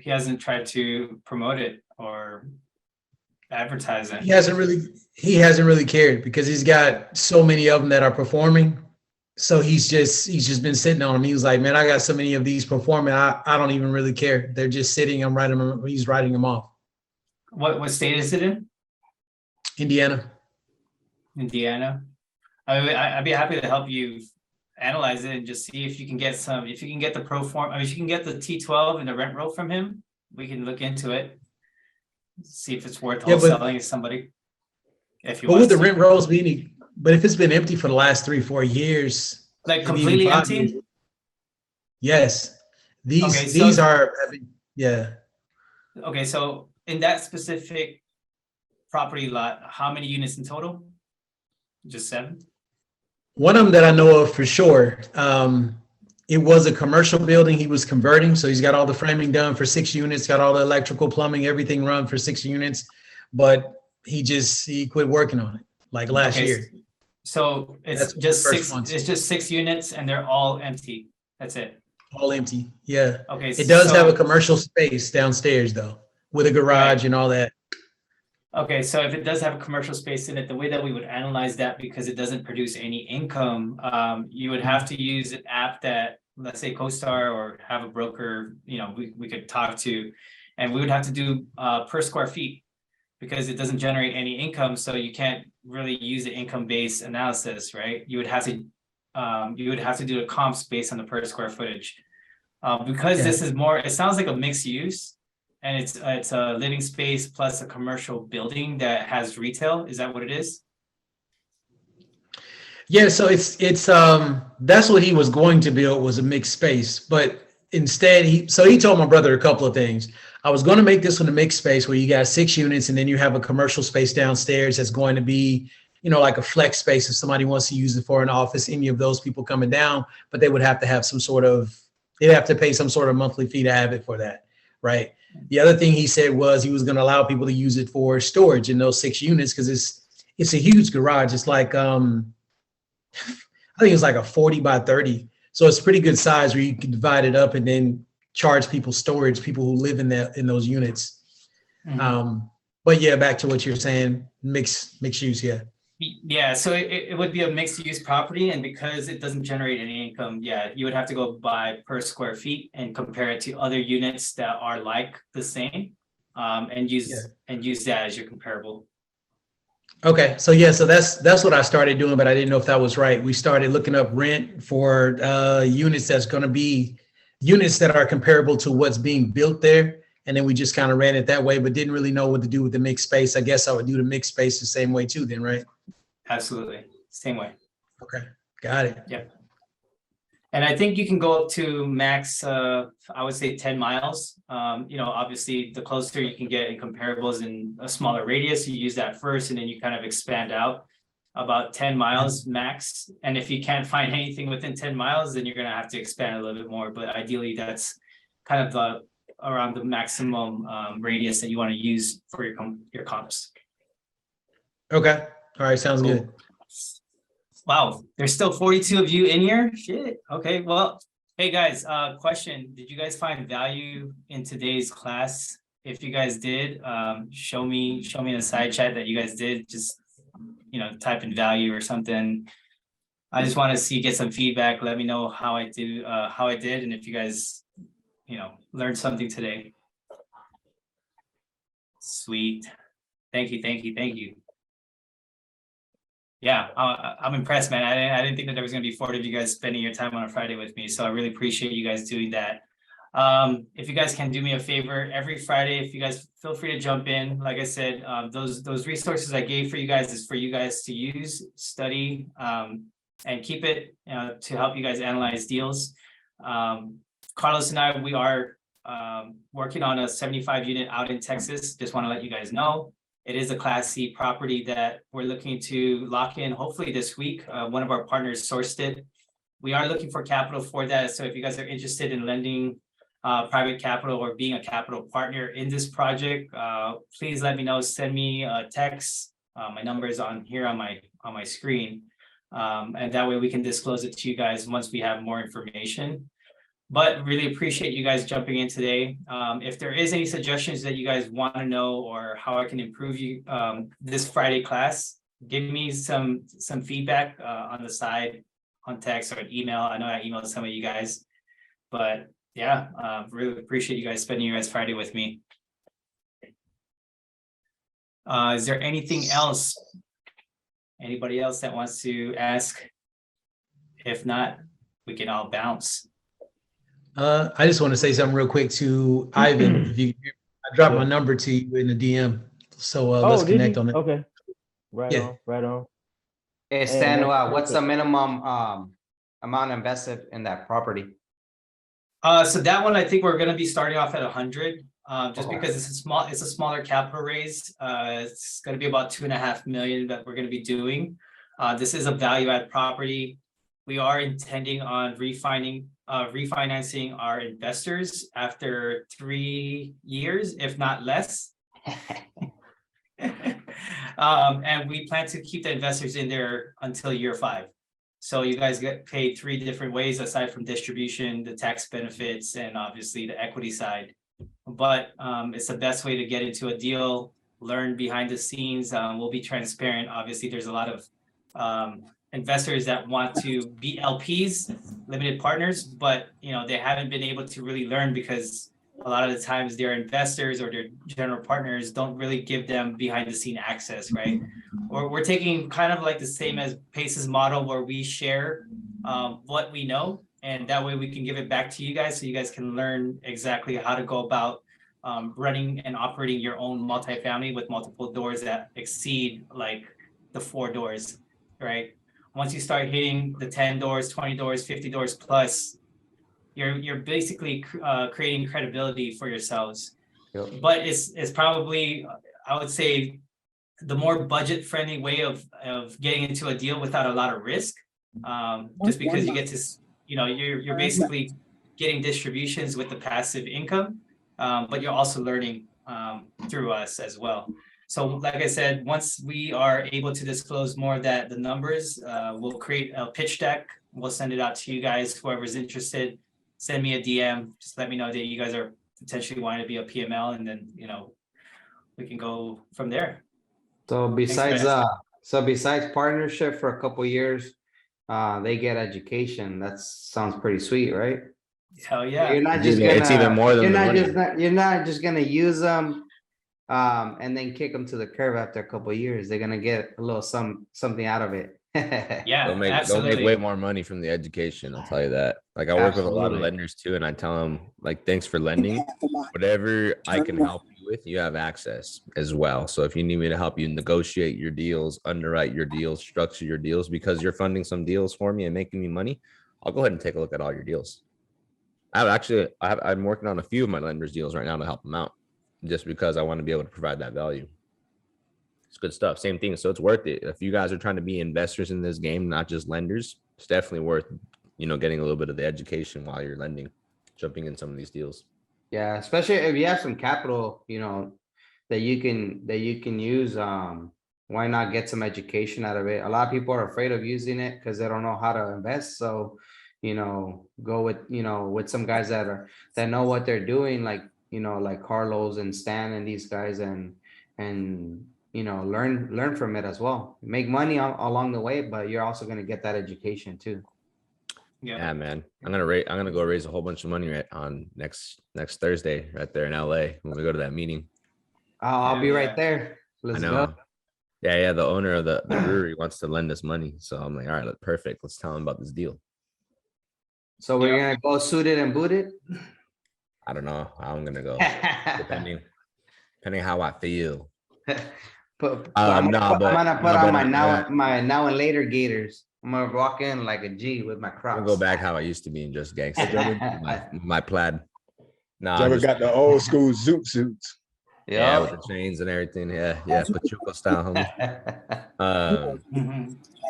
hasn't tried to promote it or advertise it? He hasn't really cared because he's got so many of them that are performing. So he's just been sitting on them. He was like, man, I got so many of these performing. I don't even really care. They're just sitting. He's writing them off. What state is it in? Indiana. Indiana. I'd be happy to help you analyze it and just see if you can get if you can get the pro form, if you can get the T12 and the rent roll from him, we can look into it. See if it's worth wholesaling to somebody. If you What want would the to. rent rolls be? But if it's been empty for the last 3-4 years, Like maybe even completely 5 empty? years. Yes. Okay, These so- are, yeah. Okay, so in that specific property lot, how many units in total? Just 7? One of them that I know of for sure, it was a commercial building he was converting. So he's got all the framing done for 6 units, got all the electrical, plumbing, everything run for 6 units. But he quit working on it like last year. So it's That's just the first 6, ones. it's just 6 units and they're all empty. That's it. All empty. Yeah. Okay. It does have a so- commercial space downstairs though, with a garage and all that. Okay, so if it does have a commercial space in it, the way that we would analyze that, because it doesn't produce any income, you would have to use an app that, let's say CoStar, or have a broker, we could talk to, and we would have to do per square feet, because it doesn't generate any income, so you can't really use the income-based analysis, right? You would have to do a comps based on the per square footage. Because this is more, it sounds like a mixed use. And it's a living space plus a commercial building that has retail. Is that what it is? Yeah, so it's that's what he was going to build, was a mixed space, but instead he told my brother a couple of things. I was going to make this one a mixed space where you got 6 units and then you have a commercial space downstairs that's going to be, like a flex space if somebody wants to use it for an office, any of those people coming down, but they would have to have they'd have to pay some sort of monthly fee to have it for that, right? The other thing he said was he was going to allow people to use it for storage in those 6 units, because it's a huge garage. It's like I think it's like a 40 by 30, so it's pretty good size where you can divide it up and then charge people storage, people who live in those units. Mm-hmm. But yeah, back to what you're saying, mixed use, yeah. Yeah, so it would be a mixed use property, and because it doesn't generate any income, you would have to go by per square feet and compare it to other units that are like the same, and use that as your comparable. Okay, so that's what I started doing, but I didn't know if that was right. We started looking up rent for units that's going to be units that are comparable to what's being built there. And then we just kind of ran it that way, but didn't really know what to do with the mixed space. I guess I would do the mixed space the same way too then, right? Absolutely, same way. Okay, got it. Yep. And I think you can go up to max, I would say 10 miles. Obviously the closer you can get in comparables in a smaller radius, you use that first, and then you kind of expand out about 10 miles max. And if you can't find anything within 10 miles, then you're going to have to expand a little bit more. But ideally that's kind of around the maximum radius that you want to use for your comps. Okay, all right, sounds good. Wow, there's still 42 of you in here? Shit. Okay, well, hey guys, question. Did you guys find value in today's class? If you guys did, show me in the side chat that you guys did. Just, type in value or something. I just want to get some feedback. Let me know how I did, and if you guys, learned something today. Sweet. Thank you. Yeah, I'm impressed, man. I didn't think that there was going to be 40 of you guys spending your time on a Friday with me. So I really appreciate you guys doing that. If you guys can do me a favor, every Friday, if you guys feel free to jump in. Like I said, those resources I gave for you guys is for you guys to use, study, and keep it to help you guys analyze deals. Carlos and I, we are working on a 75 unit out in Texas. Just want to let you guys know. It is a Class C property that we're looking to lock in hopefully this week. One of our partners sourced it. We are looking for capital for that. So if you guys are interested in lending private capital or being a capital partner in this project, please let me know. Send me a text. My number is on here on my screen. And that way we can disclose it to you guys once we have more information. But really appreciate you guys jumping in today. If there is any suggestions that you guys want to know or how I can improve you this Friday class, give me some feedback on the side, on text or an email. I know I emailed some of you guys, but yeah, really appreciate you guys spending your guys' Friday with me. Is there anything else Anybody else that wants to ask? If not, we can all bounce. I just want to say something real quick to Ivan. If you, I dropped my number to you in the DM, so let's did connect you? on it. Okay. Right Yeah. on. Right on. Hey, Stan, that's what's the perfect. minimum amount invested in that property? So that one, I think we're gonna be starting off at 100, just Okay. because it's a smaller capital raise. It's gonna be about 2.5 million that we're gonna be doing. This is a value add property. We are intending on refinancing our investors after 3 years, if not less. And we plan to keep the investors in there until year 5. So you guys get paid 3 different ways aside from distribution, the tax benefits, and obviously the equity side. But it's the best way to get into a deal, learn behind the scenes. We'll be transparent. Obviously, there's a lot of investors that want to be LPs, limited partners, but they haven't been able to really learn because a lot of the times their investors or their general partners don't really give them behind the scene access, right? Or we're taking kind of like the same as Pace's model where we share what we know, and that way we can give it back to you guys so you guys can learn exactly how to go about running and operating your own multifamily with multiple doors that exceed like the 4 doors, right? Once you start hitting the 10 doors, 20 doors, 50 doors plus, you're basically creating credibility for yourselves. Yep. But it's probably, I would say, the more budget friendly way of getting into a deal without a lot of risk. Just because you get to, you're basically getting distributions with the passive income, but you're also learning through us as well. So like I said, once we are able to disclose more of that, the numbers, we'll create a pitch deck. We'll send it out to you guys, whoever's interested. Send me a DM. Just let me know that you guys are potentially wanting to be a PML, and then we can go from there. So besides partnership for a couple years, they get education. That sounds pretty sweet, right? Hell yeah. You're not just It's even more than the money. you're not just gonna use them and then kick them to the curb after a couple of years. They're gonna get a little something out of it. Yeah, They'll make absolutely. way more money from the education. I'll tell you that. Like I work with a lot of Absolutely. lenders too, and I tell them like, thanks for lending. Whatever I can help you with, you have access as well. So if you need me to help you negotiate your deals, underwrite your deals, structure your deals, because you're funding some deals for me and making me money, I'll go ahead and take a look at all your deals. I'm working on a few of my lenders' deals right now to help them out, just because I want to be able to provide that value. It's good stuff. Same thing. So it's worth it. If you guys are trying to be investors in this game, not just lenders, it's definitely worth, getting a little bit of the education while you're lending, jumping in some of these deals. Yeah, especially if you have some capital, that you can use. Why not get some education out of it? A lot of people are afraid of using it because they don't know how to invest. So, go with some guys that know what they're doing, like Carlos and Stan and these guys, and learn from it as well. Make money along the way, but you're also going to get that education too. Yeah, man. I'm gonna go raise a whole bunch of money on next Thursday right there in LA when we go to that meeting. I'll be right there. Let's go. Yeah. The owner of the brewery wants to lend us money, so I'm like, all right, perfect. Let's tell him about this deal. So we're gonna go suited and booted. I don't know how I'm gonna go, depending how I feel. I'm gonna put on my now and later Gators. I'm gonna walk in like a G with my Crocs. I'll go back how I used to be and just gangster. my plaid. No, Trevor got the old school zoot suits. Yeah, with the chains and everything. Yeah, Pachuco style, homie.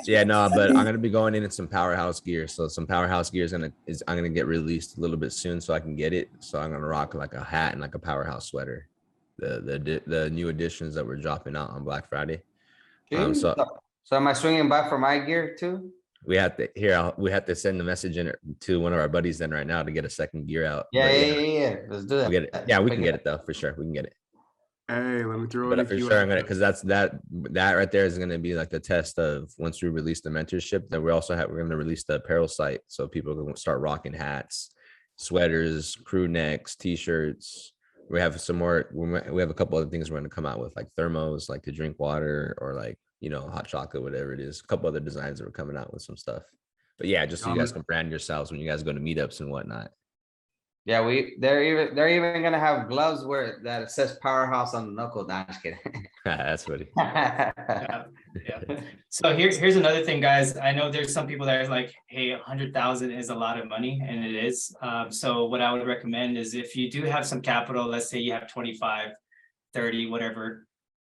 But I'm gonna be going in some powerhouse gear. So some powerhouse gear I'm gonna get released a little bit soon, so I can get it. So I'm gonna rock like a hat and like a powerhouse sweater. The new additions that we're dropping out on Black Friday. So am I swinging by for my gear too? We have to send a message in to one of our buddies then right now to get a second gear out. Yeah. Let's do that. We'll get it. Yeah, we can get it though, for sure. We can get it. Hey, let me throw But it. for sure, I'm gonna, because that right there is gonna be like the test of once we release the mentorship. Then we're gonna release the apparel site so people can start rocking hats, sweaters, crew necks, t-shirts, We have some more. We have a couple other things we're going to come out with, like thermos, like to drink water, or like, you know, hot chocolate, whatever it is. A couple other designs that we're coming out with some stuff. But yeah, just so you guys can brand yourselves when you guys go to meetups and whatnot. Yeah, they're even gonna have gloves where that it says Powerhouse on the knuckle. Nah, just kidding. That's funny. Yeah. So here's another thing, guys. I know there's some people that are like, hey, 100,000 is a lot of money, and it is. So what I would recommend is if you do have some capital, let's say you have 25, 30, whatever,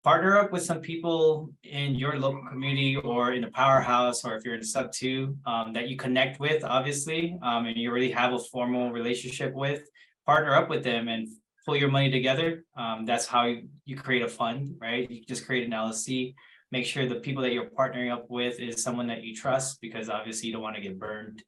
partner up with some people in your local community or in a powerhouse, or if you're in sub two, that you connect with, obviously, and you already have a formal relationship with, partner up with them and pull your money together. That's how you create a fund, right? You just create an LLC, make sure the people that you're partnering up with is someone that you trust, because obviously you don't want to get burned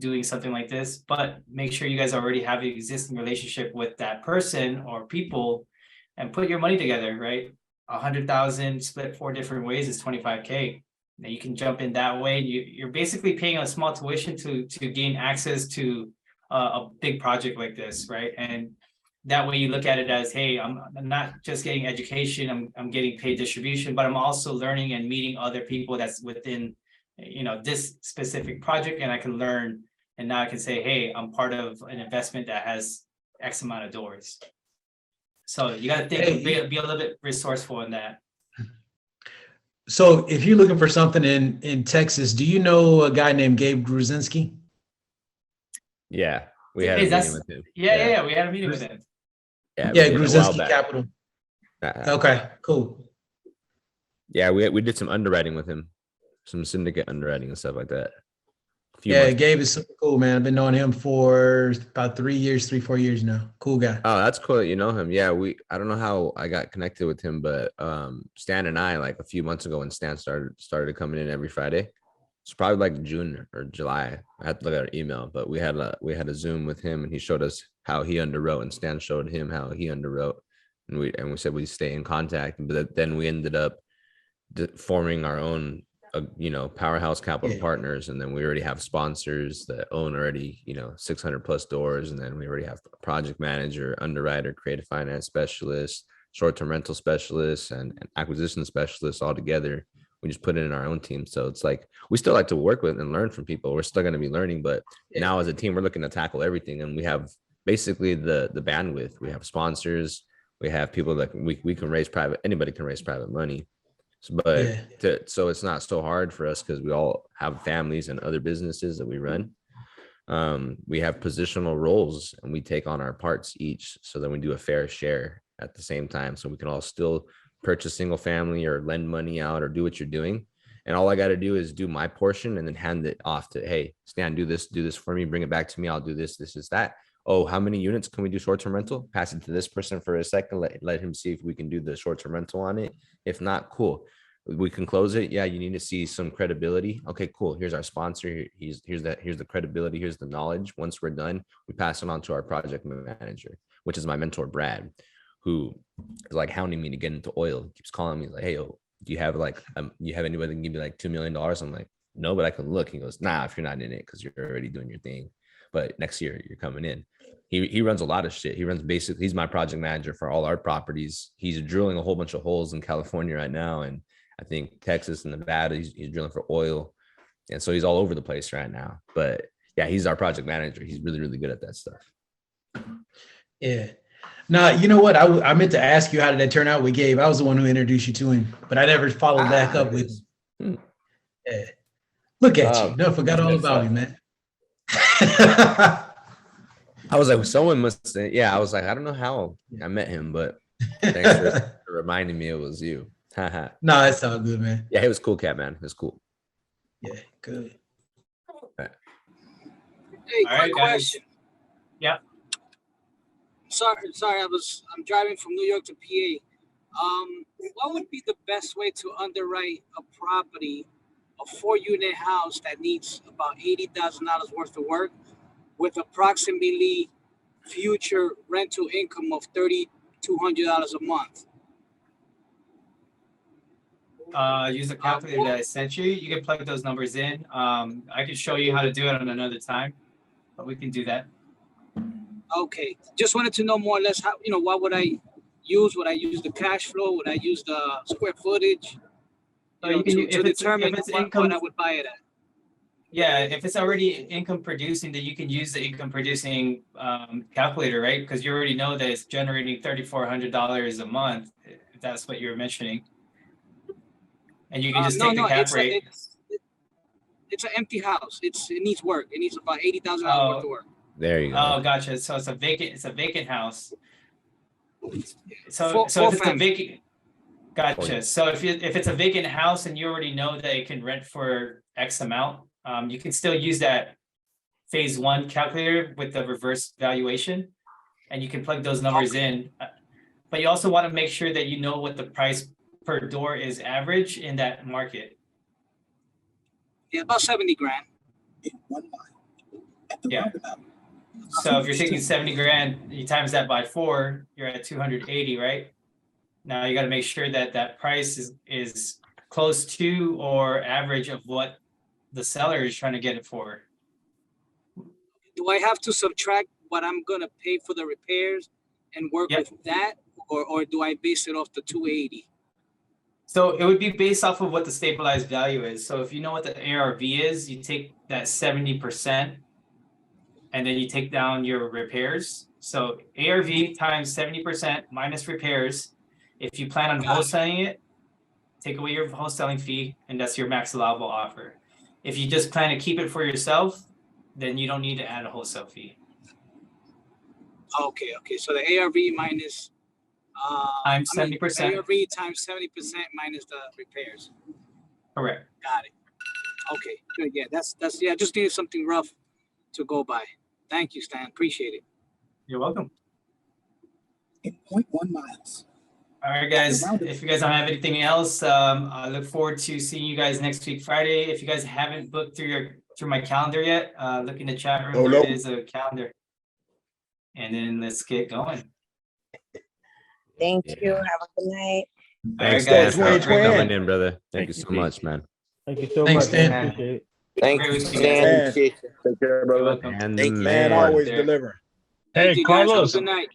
doing something like this, but make sure you guys already have an existing relationship with that person or people and put your money together, right? 100,000 split 4 different ways is 25K. Now you can jump in that way. You're basically paying a small tuition to gain access to a big project like this, right? And that way you look at it as, hey, I'm not just getting education, I'm getting paid distribution, but I'm also learning and meeting other people that's within, you know, this specific project, and I can learn, and now I can say, hey, I'm part of an investment that has X amount of doors. So you got to think, be a little bit resourceful in that. So if you're looking for something in Texas, do you know a guy named Gabe Gruzinski? Yeah, we had a meeting with him. Yeah, we had a meeting with him. Yeah, Gruzinski Capital. Okay, cool. Yeah, we did some underwriting with him, some syndicate underwriting and stuff like that. Yeah, Gabe is super cool, man. I've been knowing him for about 3 years, 4 years now. Cool guy. Oh, that's cool that you know him. Yeah, I don't know how I got connected with him, but Stan and I, like a few months ago when Stan started coming in every Friday. It's probably like June or July. I had to look at our email, but we had a Zoom with him, and he showed us how he underwrote, and Stan showed him how he underwrote, and we said we'd stay in contact. But then we ended up forming our own Powerhouse Capital Partners, and then we already have sponsors that own already 600 plus doors, and then we already have a project manager, underwriter, creative finance specialist, short-term rental specialist, and acquisition specialist all together. We just put it in our own team. So it's like we still like to work with and learn from people. We're still going to be learning, but now as a team, we're looking to tackle everything, and we have basically the bandwidth. We have sponsors, we have people that we can raise anybody can raise private money. But so it's not so hard for us because we all have families and other businesses that we run. We have positional roles, and we take on our parts each, so that we do a fair share at the same time, so we can all still purchase single family or lend money out or do what you're doing. And all I got to do is do my portion and then hand it off to, hey, Stan, do this for me, bring it back to me, I'll do this is that. Oh, how many units can we do short-term rental? Pass it to this person for a second. Let him see if we can do the short-term rental on it. If not, cool. We can close it. Yeah, you need to see some credibility. Okay, cool. Here's our sponsor. Here's the credibility. Here's the knowledge. Once we're done, we pass it on to our project manager, which is my mentor, Brad, who is like hounding me to get into oil. He keeps calling me like, hey, do you have you have anybody that can give me like $2 million? I'm like, no, but I can look. He goes, nah, if you're not in it, because you're already doing your thing. But next year you're coming in. He runs a lot of shit. He's my project manager for all our properties. He's drilling a whole bunch of holes in California right now, and I think Texas and Nevada, he's drilling for oil. And so he's all over the place right now. But yeah, he's our project manager. He's really, really good at that stuff. Yeah. Now, you know what? I meant to ask you, how did that turn out with Gabe? I was the one who introduced you to him, but I never followed back up with him. Yeah. Look at you. No, forgot all about you, man. I was like, someone must say, yeah, I was like, I don't know how I met him, but thanks for reminding me it was you. No, it's all good, man. Yeah, he was cool, cat, man. It was cool. Yeah, good. Hey, quick question. Yeah. Sorry, I'm driving from New York to PA. What would be the best way to underwrite a property, a 4-unit house that needs about $80,000 worth of work, with approximately future rental income of $3,200 a month? Use the calculator that I sent you. You can plug those numbers in. I can show you how to do it on another time, but we can do that. Okay, just wanted to know more or less how, what would I use? Would I use the cash flow? Would I use the square footage? To determine what I would buy it at. Yeah, if it's already income producing, then you can use the income producing calculator, right? Because you already know that it's generating $3,400 a month, if that's what you're mentioning. And you can just take the cap rate. It's an empty house. It needs work. It needs about $80,000 worth of work. There you go. Oh, gotcha. So it's a vacant house. So if it's a vacant, gotcha. So if it's a vacant house and you already know that it can rent for X amount, you can still use that phase one calculator with the reverse valuation, and you can plug those numbers in. But you also want to make sure that you know what the price per door is average in that market. Yeah, about 70 grand. Yeah. So if you're taking 70 grand, you times that by 4, you're at 280, right? Now you got to make sure that that price is close to or average of what the seller is trying to get it for. Do I have to subtract what I'm gonna pay for the repairs and work with that, or do I base it off the 280? So it would be based off of what the stabilized value is. So if you know what the ARV is, you take that 70% and then you take down your repairs. So ARV times 70% minus repairs. If you plan on wholesaling it, take away your wholesaling fee, and that's your max allowable offer. If you just plan to keep it for yourself, then you don't need to add a wholesale fee. Okay. So the ARV minus times 70%. ARV times 70% minus the repairs. Correct. Got it. Okay. Good. Yeah, that's I just needed something rough to go by. Thank you, Stan. Appreciate it. You're welcome. 0.1 miles. All right, guys. If you guys don't have anything else, I look forward to seeing you guys next week, Friday. If you guys haven't booked through my calendar yet, look in the chat room. There is a calendar. And then let's get going. Thank you. Have a good night. Thanks, All right, guys. Stan. Thanks for coming in, brother. Thank you so much, man. Thank you so Thanks, much. man. Dan. Appreciate it. Thanks, Man, Dan. take care, brother. And Thank the you. Man, man. always There. delivering. Hey, Thank you, guys. Have a Carlos. good night.